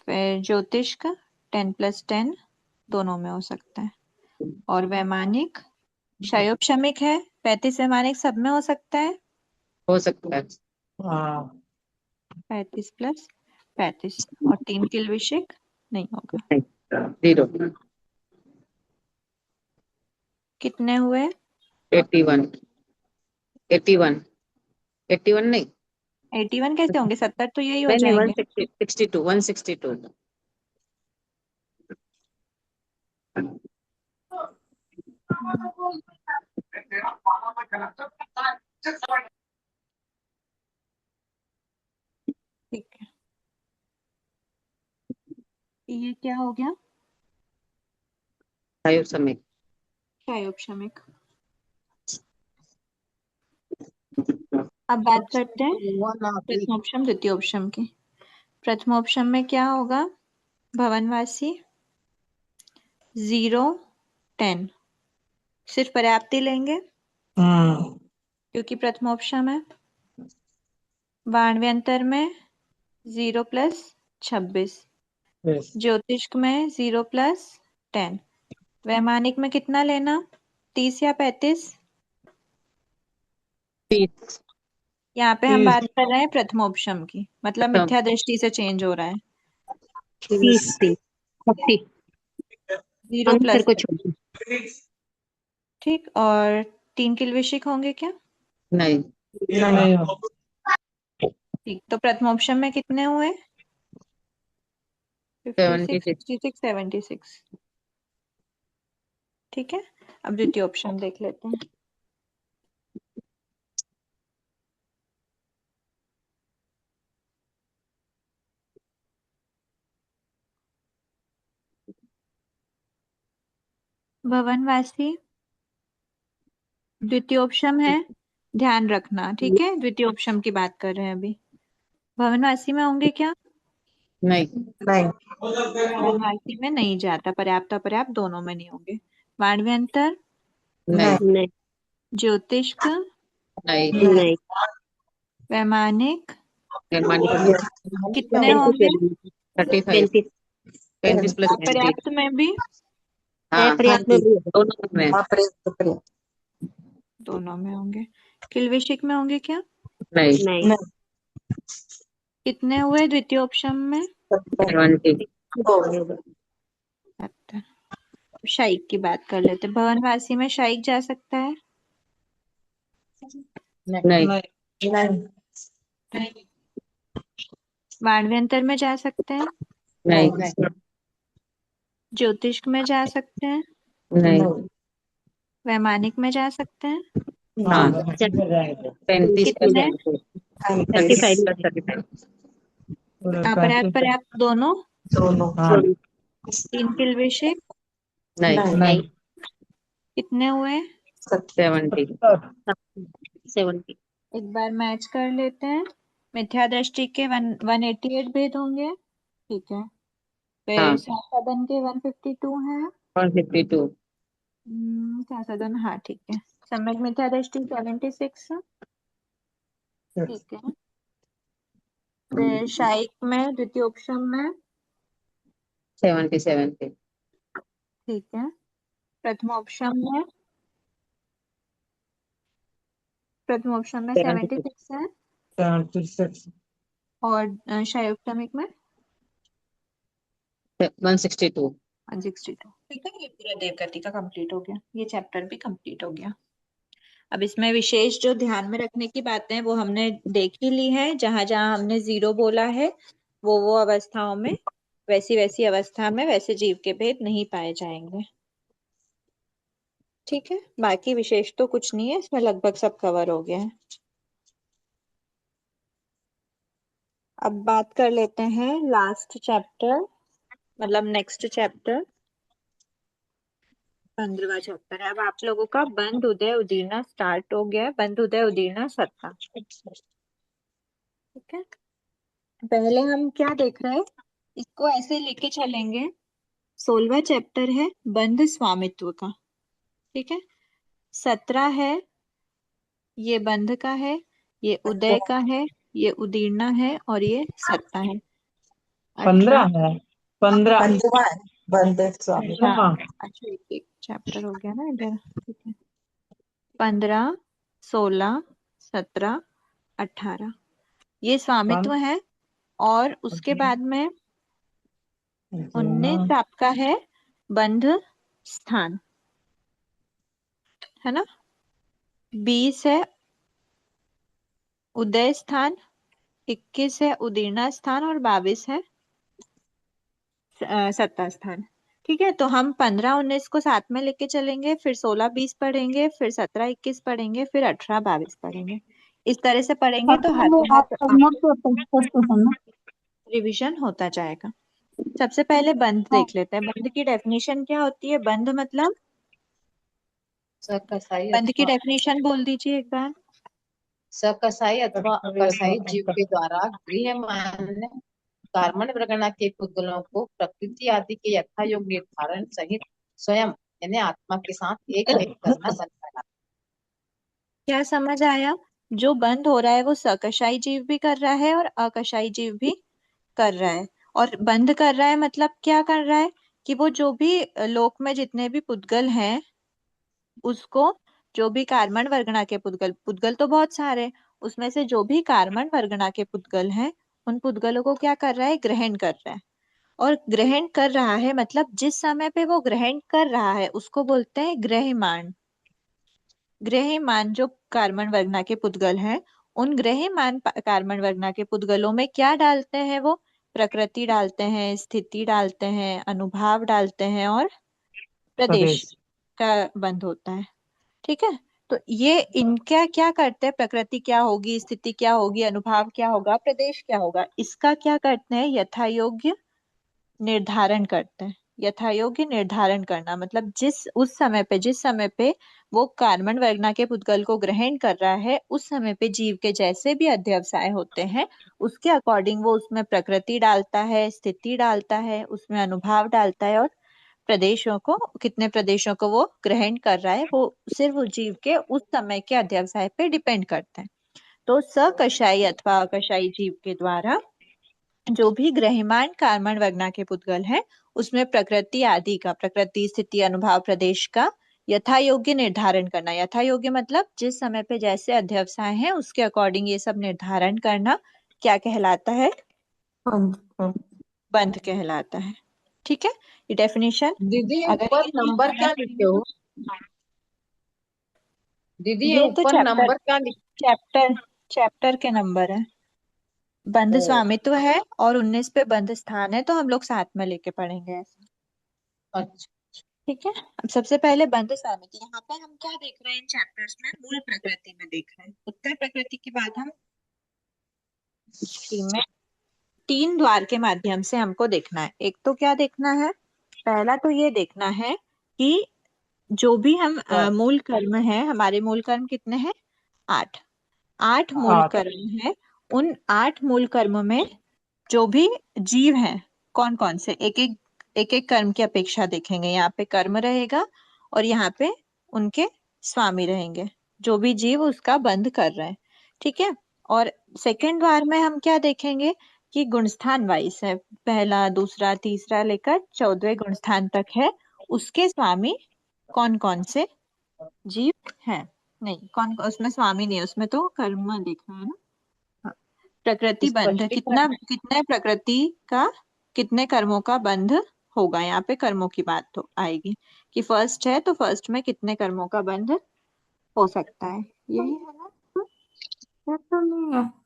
फिर ज्योतिष्क 10 + 10 दोनों में हो सकता है। और वैमानिक क्षयोपशमिक है, 35 वैमानिक सब में हो सकता है। हो सकता है। हाँ 35 प्लस 35 और 3 किल्विशिक नहीं होगा। 0 कितने हुए? 81 81 81 नहीं 81 कैसे होंगे? 70 तो यही हो नहीं नहीं जाएंगे। 162 162 ठीक है, ये क्या हो गया? समय क्षयोपशमिक। अब बात करते हैं प्रथमोपशम द्वितीयोपशम की। प्रथमोपशम में क्या होगा? भवनवासी 0 10 सिर्फ पर्याप्ति लेंगे क्योंकि प्रथमोपशम है। वाणव्यंतर में 0 प्लस 26, यस ज्योतिष्क में 0 प्लस 10, वैमानिक में कितना लेना? 30 या 35? 30 यहाँ पे हम 30 बात कर रहे हैं प्रथमोपशम की, मतलब मिथ्या दृष्टि से चेंज हो रहा है। 30 30 0 हम प्लस फिर को छोड़ ठीक। और 3 किल्विशिक होंगे क्या? नहीं नहीं हो ठीक, तो प्रथमोपशम में कितने हुए? 56 76 66 76। ठीक है, अब द्वितीय ऑप्शन देख लेते हैं। भवनवासी द्वितीयोपशम है, ध्यान रखना, ठीक है। द्वितीयोपशम की बात कर रहे हैं अभी। भवनवासी में होंगे क्या? नहीं नहीं भवनवासी में नहीं जाता, पर्याप्त अपर्याप्त दोनों में नहीं होंगे। वाणव्यंतर, नहीं नहीं ज्योतिष्क, नहीं नहीं वैमानिक वैमानिक कितने होंगे? 35 35 प्लस 20 अपर्याप्त में भी हाँ अपर्याप्त में भी दोनों में हाँ, पर्याप्त दोनों में होंगे। किल्विशिक में होंगे क्या? नहीं नहीं कितने हुए द्वितीयोपशम में? 70 अच्छा, शाइक की बात कर लेते हैं। भवनवासी में शाइक जा सकता है? नहीं नहीं वाणव्यंतर में जा सकते हैं? नहीं ज्योतिष्क में जा सकते हैं? नहीं वैमानिक में जा सकते हैं? हाँ 35 प्लस कितने? 35 अपर्याप्त पर्याप्त दोनों? दोनों हाँ 3 किल्विशिक नहीं नहीं कितने हुए? 70 70 एक बार मैच कर लेते हैं। मिथ्या दृष्टि के 188 भेद होंगे, ठीक है। हाँ फिर संसाधन के 152 है। 152 संसाधन, हाँ ठीक है। सम्यक मिथ्या दृष्टि 76, ठीक है। फिर शाइक में द्वितीयोपशम में 77 ठीक है। प्रथमोपशम में 76 है। 76 और शायोपशमिक में 162 162, ठीक है। ये पूरा देवगति का कंप्लीट हो गया, ये चैप्टर भी कंप्लीट हो गया। अब इसमें विशेष जो ध्यान में रखने की बातें हैं वो हमने देख ही ली है। जहां जहां हमने 0 बोला है वो अवस्थाओं में, वैसी अवस्था में वैसे जीव के भेद नहीं पाए जाएंगे, ठीक है। बाकी विशेष तो कुछ नहीं है, इसमें लगभग सब कवर हो गया है। अब बात कर लेते हैं लास्ट चैप्टर, मतलब नेक्स्ट चैप्टर, 15वां चैप्टर है। अब आप लोगों का बंध उदय उदीर्णा स्टार्ट हो गया है, बंध उदय उदीर्णा सत्ता, ठीक है। पहले हम क्या देख रहे हैं, इसको ऐसे लेके चलेंगे। 16वां चैप्टर है बंध स्वामित्व का, ठीक है। 17 है, ये बंध का है, ये उदय का है, ये उदीर्णा है और ये सत्ता है। 15 18, है 15 पंद्रवा है बंद स्वामी अच्छा हाँ अच्छा, एक चैप्टर हो गया ना इधर, ठीक है। 15, 16, 17, 18 ये स्वामित्व है, और उसके बाद में 19 हाँ, आपका है बंध स्थान, है ना। 20 है उदय स्थान, 21 है उदीर्णा स्थान और 22 है सत्ता स्थान। ठीक है, तो हम 15 19 को साथ में लेके चलेंगे, फिर 16 20 पढ़ेंगे, फिर 17 21 पढ़ेंगे, फिर 18 22 पढ़ेंगे। इस तरह से पढ़ेंगे तो हाथों हाथ रिवीजन होता जाएगा। सबसे पहले बंध देख लेते हैं। बंध की डेफिनेशन क्या होती है? बंध मतलब, सकसाई बंध की अथवा डेफिनेशन बोल दीजिए एक बार। सकसाई अथवा अकसाई जीव के द्वारा गृह्यमान्य कार्बन वर्गना के पुद्गलों को प्रकृति आदि के यथायोग निर्धारण सहित स्वयं यानी आत्मा के साथ एक करना बनता क्या समझ आया? जो बंध हो रहा है वो सकशाई जीव भी कर रहा है और अकशाई जीव भी कर रहा है। और बंध कर रहा है मतलब क्या कर रहा है कि वो जो भी लोक में जितने भी पुद्गल हैं उसको, जो भी कार्बन वर्गना के पुद्गल, पुद्गल तो बहुत सारे, उसमें से जो भी कार्बन वर्गना के पुद्गल हैं उन पुद्गलों को क्या कर रहा है? ग्रहण कर रहा है। और ग्रहण कर रहा है मतलब जिस समय पे वो ग्रहण कर रहा है उसको बोलते हैं ग्रह्यमान। ग्रह्यमान जो कार्बन वर्गना के पुद्गल हैं, उन ग्रह्यमान कार्बन वर्गना के पुद्गलों में क्या डालते हैं? वो प्रकृति डालते हैं, स्थिति डालते हैं, अनुभाव डालते हैं और प्रदेश प्रदेश। का बंध होता है। ठीक है, तो ये इनका क्या करते हैं? प्रकृति क्या होगी, स्थिति क्या होगी, अनुभाव क्या होगा, प्रदेश क्या होगा, इसका क्या करते हैं? यथा योग्य निर्धारण करते हैं। यथा योग्य निर्धारण करना मतलब जिस समय पे वो कार्बन वर्गना के पुद्गल को ग्रहण कर रहा है उस समय पे जीव के जैसे भी अध्यवसाय होते हैं उसके अकॉर्डिंग वो उसमें प्रकृति डालता है, स्थिति डालता है, उसमें अनुभाव डालता है और प्रदेशों को, कितने प्रदेशों को वो ग्रहण कर रहा है वो सिर्फ उस जीव के उस समय के अध्यवसाय पे डिपेंड करते हैं। तो सकशाई अथवा अकशाई जीव के द्वारा जो भी ग्रह्यमान कार्बन वर्गना के पुद्गल है उसमें प्रकृति आदि का, प्रकृति स्थिति अनुभाव प्रदेश का यथा योग्य निर्धारण करना। यथा योग्य मतलब जिस समय पे जैसे अध्यवसाय है उसके अकॉर्डिंग ये सब निर्धारण करना क्या कहलाता है? बंध कहलाता है। ठीक है, ये डेफिनेशन दीदी अगर ऊपर ये चीज नंबर समझ क्या लिखे हो? दीदी ये ये तो ऊपर नंबर क्या लिखे चैप्टर चैप्टर के नंबर है। बंध हो? स्वामित्व है और 19 पे बंध स्थान है, तो हम लोग साथ में लेके पढ़ेंगे ऐसे। अच्छा, ठीक है, अब सबसे पहले बंध स्वामित्व। यहाँ पे हम क्या देख रहे हैं इन चैप्टर्स में? मूल प्रकृति में देख रहे हैं। उत्तर प्रकृति के बाद हम थीम में 3 द्वार के माध्यम से हमको देखना है। एक तो क्या देखना है? पहला तो ये देखना है कि जो भी हम मूल कर्म है, हमारे मूल कर्म कितने हैं? 8। 8 मूल 8। कर्म है। उन 8 मूल कर्म में जो भी जीव हैं कौन कौन से, एक एक कर्म की अपेक्षा देखेंगे। यहाँ पे कर्म रहेगा और यहाँ पे उनके स्वामी रहेंगे, जो भी जीव उसका बंध कर रहे हैं। ठीक है, और सेकंड द्वार में हम क्या देखेंगे कि गुणस्थान वाइज है, पहला दूसरा तीसरा लेकर 14वें गुणस्थान तक है, उसके स्वामी कौन कौन से जीव हैं। नहीं, कौन उसमें स्वामी नहीं है, उसमें तो कर्म देखना है ना। हाँ, प्रकृति बंध कितना, कितने प्रकृति का, कितने कर्मों का बंध होगा। यहाँ पे कर्मों की बात तो आएगी कि फर्स्ट है तो फर्स्ट में कितने कर्मों का बंध हो सकता है, यही है ना।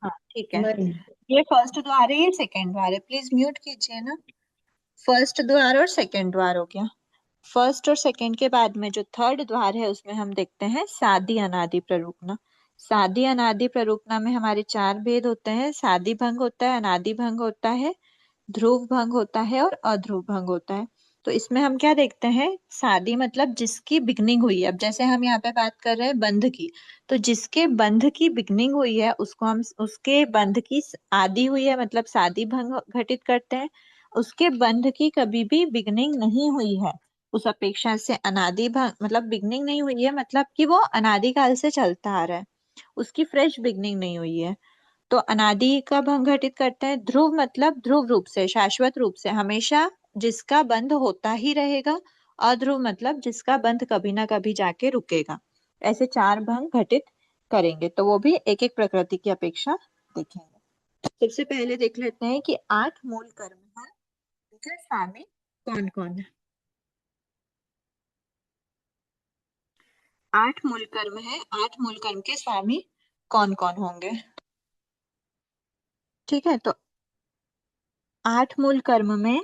हाँ ठीक है, नहीं ये फर्स्ट द्वार है, ये सेकंड द्वार है। प्लीज म्यूट कीजिए ना। फर्स्ट द्वार और सेकंड द्वार हो गया। फर्स्ट और सेकंड के बाद में जो थर्ड द्वार है उसमें हम देखते हैं सादी अनादि प्ररूपना। सादी अनादि प्ररूपना में हमारे 4 भेद होते हैं। सादी भंग होता है, अनादि भंग होता है, ध्रुव भंग होता है और अध्रुव भंग होता है। तो इसमें हम क्या देखते हैं? शादी मतलब जिसकी बिगनिंग हुई है। अब जैसे हम यहाँ पे बात कर रहे हैं बंध की, तो जिसके बंध की बिगनिंग हुई है उसको हम, उसके बंध की आदि हुई है मतलब शादी भंग घटित करते हैं। उसके बंध की कभी भी बिगनिंग नहीं हुई है उस अपेक्षा से अनादि भंग मतलब बिगनिंग नहीं हुई है, मतलब कि वो अनादिकाल से चलता आ रहा है, उसकी फ्रेश बिगनिंग नहीं हुई है, तो अनादि का भंग घटित करते हैं। ध्रुव मतलब ध्रुव रूप से, शाश्वत रूप से, हमेशा जिसका बंध होता ही रहेगा। अध्रुव मतलब जिसका बंध कभी ना कभी जाके रुकेगा। ऐसे 4 भंग घटित करेंगे, तो वो भी एक एक प्रकृति की अपेक्षा देखेंगे। सबसे पहले देख लेते हैं कि 8 मूल कर्म हैं, उनके स्वामी कौन कौन है। 8 मूल कर्म है, 8 मूल कर्म के स्वामी कौन कौन होंगे। ठीक है, तो 8 मूल कर्म में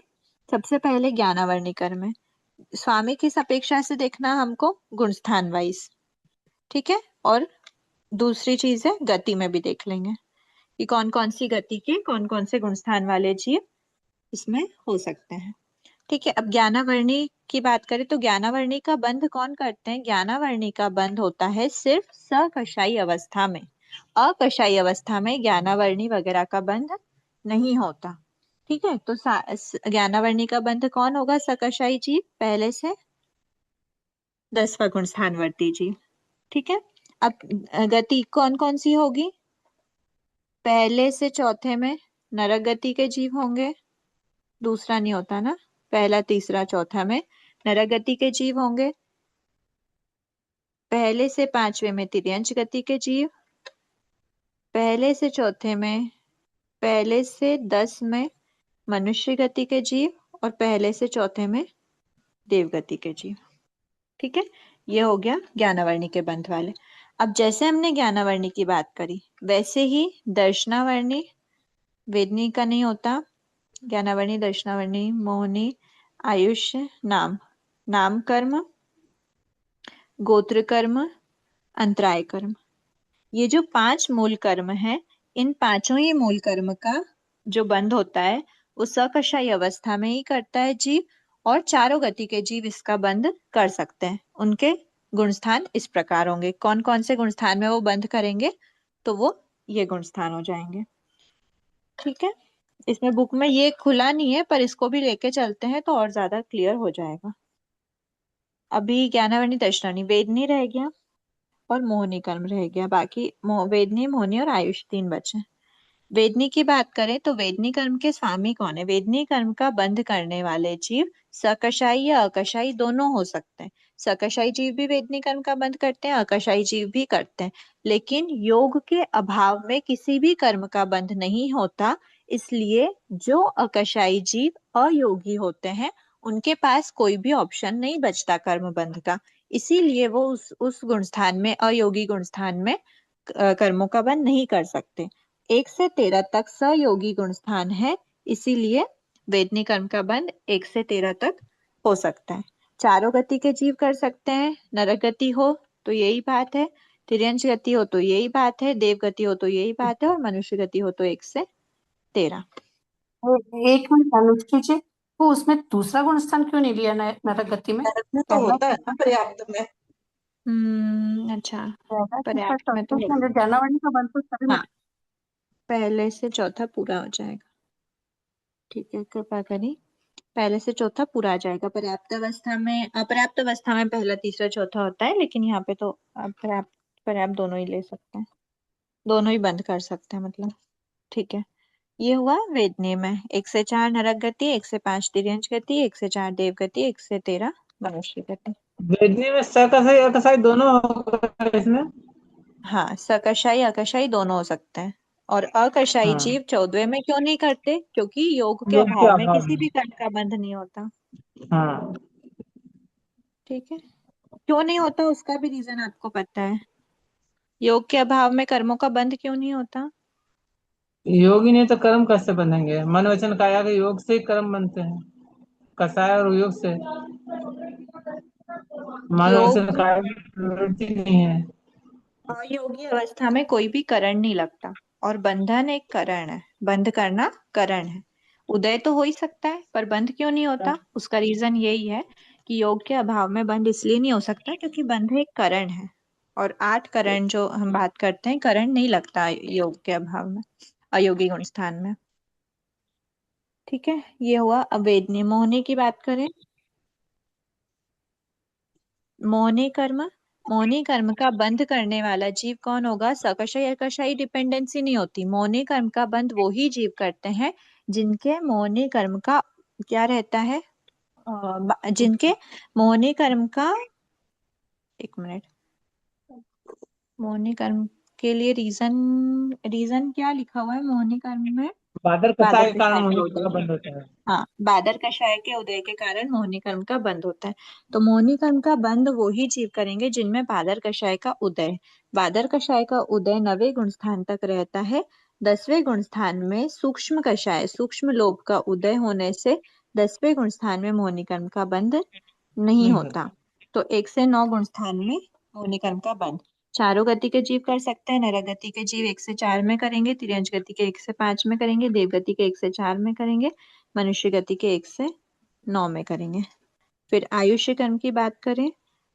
सबसे पहले ज्ञानावर्णी कर्म है। स्वामी किस अपेक्षा से देखना हमको, गुण स्थान वाइज। ठीक है, और दूसरी चीज है गति में भी देख लेंगे कि कौन कौन सी गति के कौन कौन से गुण स्थान वाले जीव इसमें हो सकते हैं। ठीक है, अब ज्ञानावर्णी की बात करें तो ज्ञानावर्णी का बंध कौन करते हैं। ज्ञानावर्णी का बंध होता है सिर्फ सकषायी अवस्था में, अकषायी अवस्था में ज्ञानावर्णी वगैरह का बंध नहीं होता। ठीक है, तो ज्ञानावर्णी का बंध कौन होगा, सकषायी जीव, पहले से 10वां गुण स्थानवर्ती जीव। ठीक है, अब गति कौन कौन सी होगी, पहले से चौथे में नरक गति के जीव होंगे, दूसरा नहीं होता ना, पहला तीसरा चौथा में नरक गति के जीव होंगे। पहले से 5वें में तिर्यंच गति के जीव, पहले से चौथे में, पहले से 10 में मनुष्य गति के जीव, और पहले से चौथे में देव गति के जीव। ठीक है, ये हो गया ज्ञानावर्णी के बंध वाले। अब जैसे हमने ज्ञानावर्णी की बात करी वैसे ही दर्शनावर्णी, वेदनी का नहीं होता, ज्ञानावर्णी, दर्शनावर्णी, मोहनी, आयुष्य, नाम, नाम कर्म, गोत्र कर्म, अंतराय कर्म, ये जो 5 मूल कर्म है, इन पांचों ही मूल कर्म का जो बंध होता है वो सकषायी अवस्था में ही करता है जीव, और चारों गति के जीव इसका बंध कर सकते हैं। उनके गुण स्थान इस प्रकार होंगे, कौन कौन से गुण स्थान में वो बंध करेंगे, तो वो ये गुण स्थान हो जाएंगे। ठीक है, इसमें बुक में ये खुला नहीं है पर इसको भी लेके चलते हैं तो और ज्यादा क्लियर हो जाएगा। अभी ज्ञानावर्णी, दर्शनावर्णी, वेदनी रह गया और मोहनी कर्म रह गया, बाकी वेदनी, मोहनी और आयुष 3 बचे। वेदनी की बात करें तो वेदनी कर्म के स्वामी कौन है। वेदनी कर्म का बंध करने वाले जीव सकषायी या अकषायी दोनों हो सकते हैं। सकषायी जीव भी वेदनी कर्म का बंध करते हैं, अकषायी जीव भी करते हैं, लेकिन योग के अभाव में किसी भी कर्म का बंध नहीं होता, इसलिए जो अकषायी जीव अयोगी होते हैं उनके पास कोई भी ऑप्शन नहीं बचता कर्म बंध का, इसीलिए वो उस गुण स्थान में, अयोगी गुण स्थान में कर्मों का बंध नहीं कर सकते। 1 से 13 तक सयोगी गुण स्थान है, इसीलिए वेदनी कर्म का बंध 1 से 13 तक हो सकता है। चारों गति के जीव कर सकते हैं, नरक गति हो तो यही बात है, तिर्यंच गति हो तो यही बात है, देव गति हो तो यही बात है, और मनुष्य गति हो तो 1 से 13। एक मिनट अनुष्ठी जी, वो उसमें दूसरा गुण स्थान क्यों नहीं लिया नरक गति में? नरक में तो पहला होता है ना पर्याप्त में। अच्छा, पहला तीसरा पर्याप्त में तो चौथा होगा। ज्ञानावर्णी का बंध तो सभी में। हाँ, पहले से चौथा पूरा हो जाएगा। ठीक है, कृपा करें, पहले से चौथा पूरा आ जाएगा। पर्याप्त अवस्था में, अपर्याप्त अवस्था में पहला तीसरा चौथा होता है, लेकिन यहाँ पे तो पर्याप्त पर्याप्त दोनों ही ले सकते हैं, दोनों ही बंद कर सकते हैं मतलब। ठीक है, ये हुआ वेदनी में। 1 से 4 नरक गति, 1 से 5 तिर्यंच गति, 1 से 4 देव गति, 1 से 13 मनुष्य गति। वेदनी में सकषायी अकषायी दोनों होगा इसमें। हाँ, सकषायी अकषायी दोनों हो सकते हैं, और अकषायी हाँ, जीव 14वें में क्यों नहीं करते, क्योंकि योग के योग के अभाव में अभाव किसी में। भी कर्म का बंध नहीं होता। हाँ, ठीक है, क्यों नहीं होता उसका भी रीजन आपको पता है, योग के अभाव में कर्मों का बंध क्यों नहीं होता। योगी नहीं तो कर्म कैसे बनेंगे, मन वचन काया के योग से ही कर्म बनते हैं, कसाय और योग से। मन वचन योग, काया की प्रवृत्ति नहीं है। अयोगी अवस्था में कोई भी करण नहीं लगता, और बंधन एक करण है, बंध करना करण है। उदय तो हो ही सकता है पर बंध क्यों नहीं होता, उसका रीजन यही है कि योग के अभाव में बंध इसलिए नहीं हो सकता क्योंकि बंध एक करण है, और 8 करण जो हम बात करते हैं, करण नहीं लगता योग के अभाव में, अयोगी गुण स्थान में। ठीक है, ये हुआ अवेदनी। मोहनी की बात करें, मोहनी कर्म, मोहनी कर्म का बंध करने वाला जीव कौन होगा। सकषायी अकषायी डिपेंडेंसी नहीं होती, मोहनी कर्म का बंध वो ही जीव करते हैं जिनके मोहनी कर्म का क्या रहता है, जिनके मोहनी कर्म का, एक मिनट, मोहनी कर्म उसके लिए रीजन क्या लिखा हुआ है मोहिनी कर्म में? बादर बादर कसाई के कारण कषाय के मोहिनी उदय। का बंद होता है। हाँ, बादर कषाय के उदय के कारण मोहिनी कर्म का बंद होता है। तो मोहिनी कर्म का बंद वो ही जीव करेंगे जिनमें बादर कषाय का उदय है। बादर कषाय का उदय 9वें गुण स्थान तक रहता है। 10वें गुण स्थान में सूक्ष्म कषाय सूक्ष्म लोभ का उदय होने से 10वें गुण स्थान में मोहिनी कर्म का बंध नहीं होता। तो 1 से 9 गुण स्थान में मोहिनी कर्म का बंध। चारों गति के जीव कर सकते हैं। नर गति के जीव 1 से 4 में करेंगे, तिर्यंच गति के 1 से 5 में करेंगे, देव गति के 1 से 4 में करेंगे, मनुष्य गति के 1 से 9 में करेंगे। फिर आयुष्य कर्म की बात करें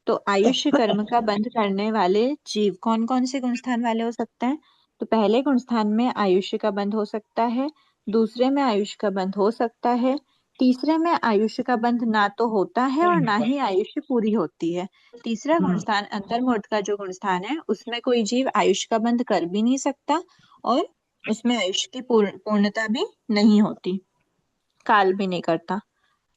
तो आयुष्य कर्म का बंध करने वाले जीव कौन कौन से गुण स्थान वाले हो सकते हैं? तो पहले गुण स्थान में आयुष्य का बंध हो सकता है, दूसरे में आयुष्य का बंध हो सकता है, तीसरे में आयुष्य का बंध ना तो होता है और ना ही आयुष्य पूरी होती है। तीसरा गुण स्थान अंतर्मुहूर्त का जो गुण स्थान है उसमें कोई जीव आयुष्य का बंध कर भी नहीं सकता और उसमें आयुष्य की पूर्णता भी नहीं होती, काल भी नहीं करता।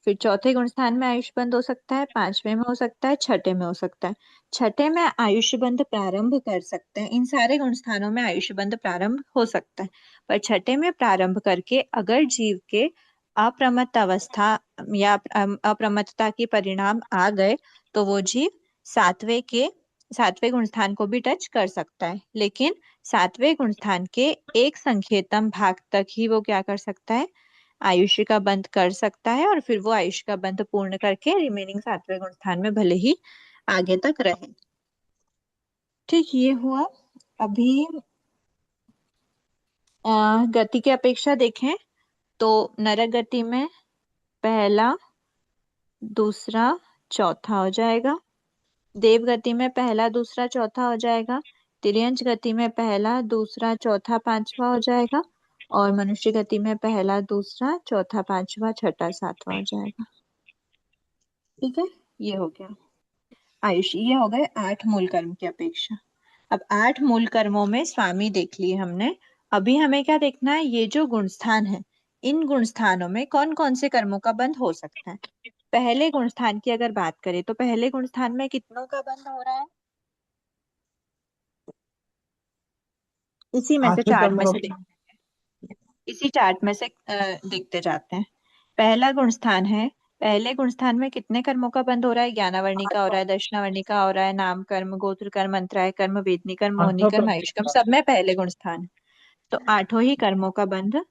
फिर चौथे गुण स्थान में आयुष्य बंध हो सकता है, 5वें में हो सकता है, छठे में हो सकता है। छठे में आयुष्य बंध प्रारंभ कर सकते हैं। इन सारे गुण स्थानों में आयुष्य बंध प्रारंभ हो सकता है, पर छठे में प्रारंभ करके अगर जीव के अप्रमत्त अवस्था या अप्रमत्तता के परिणाम आ गए तो वो जीव सातवें गुण स्थान को भी टच कर सकता है, लेकिन 7वें गुण स्थान के एक संख्यतम भाग तक ही वो क्या कर सकता है, आयुष्य का बंध कर सकता है, और फिर वो आयुष्य का बंध पूर्ण करके रिमेनिंग 7वें गुण स्थान में भले ही आगे तक रहे। ठीक, ये हुआ। अभी गति की अपेक्षा देखें तो नरक गति में पहला दूसरा चौथा हो जाएगा, देव गति में पहला दूसरा चौथा हो जाएगा, तिर्यंच गति में पहला दूसरा चौथा पांचवा हो जाएगा, और मनुष्य गति में पहला दूसरा चौथा पांचवा छठा सातवां हो जाएगा। ठीक है, ये हो गया आयुष। ये हो गए 8 मूल कर्म की अपेक्षा। अब 8 मूल कर्मों में स्वामी देख लिए हमने। अभी हमें क्या देखना है, ये जो गुण स्थान है इन गुण स्थानों में कौन कौन से कर्मों का बंध हो सकता है। पहले गुण स्थान की अगर बात करें तो पहले गुण स्थान में कितनों का बंध हो रहा है, इसी में से चार्ट में से इसी चार्ट में से देखते जाते हैं। पहला गुण स्थान है, पहले गुण स्थान में कितने कर्मों का बंध हो रहा है, ज्ञानावर्णी का हो रहा है, दक्षिणावर्णी का हो रहा है, नाम कर्म, गोत्र कर्म, अंतराय कर्म, वेदनी कर्म, मोहिनी कर्म, आयुष कर्म, सब में पहले गुण स्थान है। तो 8 ही कर्मों का बंध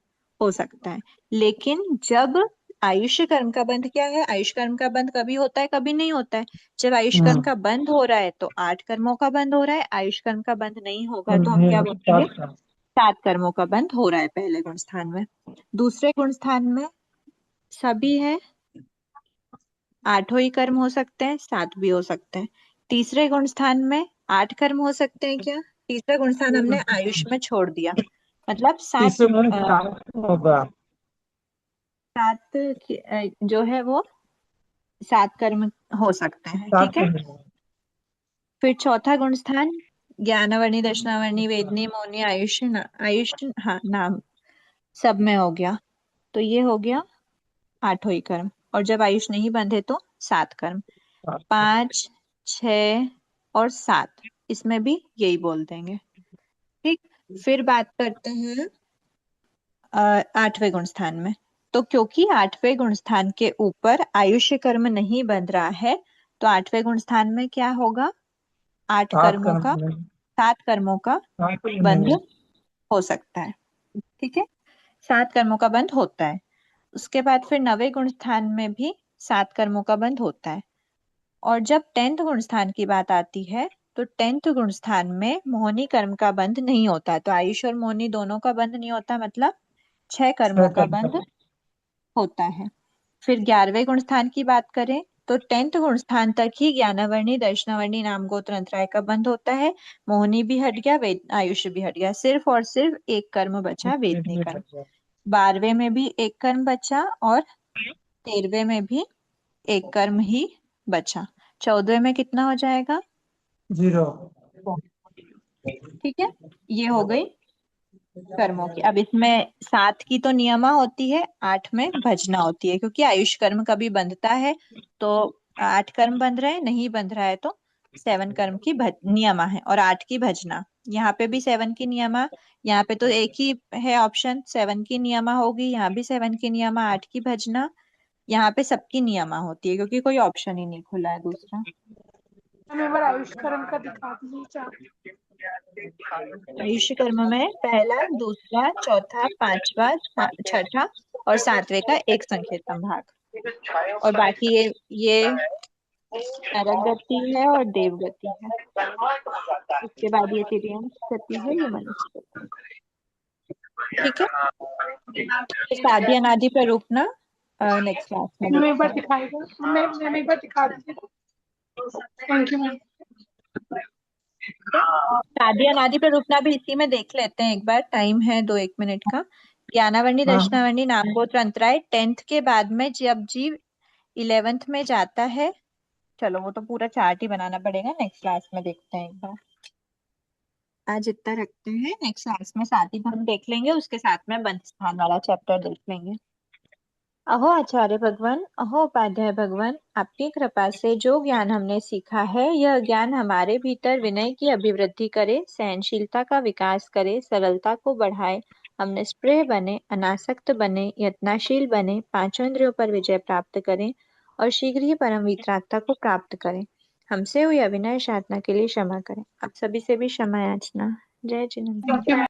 हो सकता है। लेकिन जब आयुष्य कर्म का बंध क्या है, आयुष कर्म का बंध कभी होता है कभी नहीं होता है। जब आयुष कर्म का बंध हो रहा है तो 8 कर्मों का बंध हो रहा है, आयुष कर्म का बंध नहीं होगा तो हम क्या बोलेंगे, 7 कर्मों का बंध हो रहा है पहले गुण स्थान में। दूसरे गुण स्थान में सभी है, 8 ही कर्म हो सकते हैं, 7 भी हो सकते हैं। तीसरे गुण स्थान में 8 कर्म हो सकते हैं क्या, तीसरा गुण स्थान हमने आयुष में छोड़ दिया, मतलब 7 होगा, 7 जो है वो 7 कर्म हो सकते हैं। ठीक है, फिर चौथा गुण स्थान ज्ञानावर्णी, दक्षिणावर्णी, वेदनी, मौनी, आयुष हाँ नाम सब में हो गया। तो ये हो गया 8 ही कर्म। और जब आयुष नहीं बंधे तो 7 कर्म, 5, 6 और 7 इसमें भी यही बोल देंगे। ठीक, फिर बात करते हैं 8वें गुण स्थान में। तो क्योंकि 8वें गुण स्थान के ऊपर आयुष्य कर्म नहीं बंध रहा है तो 8वें गुण स्थान में क्या होगा, 8 कर्मों का 7 कर्मों का बंध हो सकता है। ठीक है, 7 कर्मों का बंध होता है। उसके बाद फिर 9वें गुण स्थान में भी 7 कर्मों का बंध होता है। और जब 10th गुण स्थान की बात आती है तो 10th गुण स्थान में मोहिनी कर्म का बंध नहीं होता। तो आयुष और मोहिनी दोनों का बंध नहीं होता, मतलब 6 कर्मों का बंध होता है। फिर 11वें गुण स्थान की बात करें तो 10th गुण स्थान तक ही ज्ञानावर्णी, दक्षिणावर्णी, नाम, गोत्र, अंतराय का बंध होता है। मोहिनी भी हट गया, वेद आयुष भी हट गया, सिर्फ और सिर्फ एक कर्म बचा, वेदनी कर्म। 12वें में भी एक कर्म बचा और 13वें में भी एक कर्म ही बचा। 14वें में कितना हो जाएगा, 0। ठीक है, ये हो गई कर्मों की। अब इसमें 7 की तो नियमा होती है, 8 में भजना होती है, क्योंकि आयुष कर्म कभी बंधता है तो 8 कर्म बंध रहे हैं, नहीं बंध रहा है तो 7 कर्म की नियमा है और 8 की भजना। यहाँ पे भी 7 की नियमा, यहाँ पे तो एक ही है ऑप्शन, 7 की नियमा होगी, यहाँ भी 7 की नियमा, 8 की भजना, यहाँ पे सबकी नियमा होती है क्योंकि कोई ऑप्शन ही नहीं खुला है दूसरा। आयुष्य कर्म में पहला, दूसरा, चौथा, पांचवा, छठा और सातवें का एक संकेतम भाग, और बाकी ये नरक गति है और देव गति है। उसके बाद ये तिर्यंत गति है, ये मनुष्य गति। ठीक है, साधी अनादि प्ररूप ना नेक्स्ट क्लास में देखते हैं। साधी अनादि प्ररूपना भी इसी में देख लेते हैं एक बार, टाइम है 2-1 मिनट का। ज्ञानावर्णी, दर्शनावर्णी, नामगोत्र, अंतराय 10th के बाद में जब जीव 11th में जाता है, चलो वो तो पूरा चार्ट ही बनाना पड़ेगा, नेक्स्ट क्लास में देखते हैं एक बार। आज इतना रखते हैं, नेक्स्ट क्लास में साथ ही हम देख लेंगे, उसके साथ में बंध स्थान वाला चैप्टर देख लेंगे। अहो आचार्य भगवान, अहो उपाध्याय भगवान, आपकी कृपा से जो ज्ञान हमने सीखा है, यह ज्ञान हमारे भीतर विनय की अभिवृद्धि करे, सहनशीलता का विकास करे, सरलता को बढ़ाए, हम निष्प्रिय बने, अनासक्त बने, यत्नशील बने, पांचों इंद्रियों पर विजय प्राप्त करें और शीघ्र ही परम वितरागता को प्राप्त करें। हमसे हुई अविनय साधना के लिए क्षमा करें। आप सभी से भी क्षमा याचना। जय जिनेंद्र।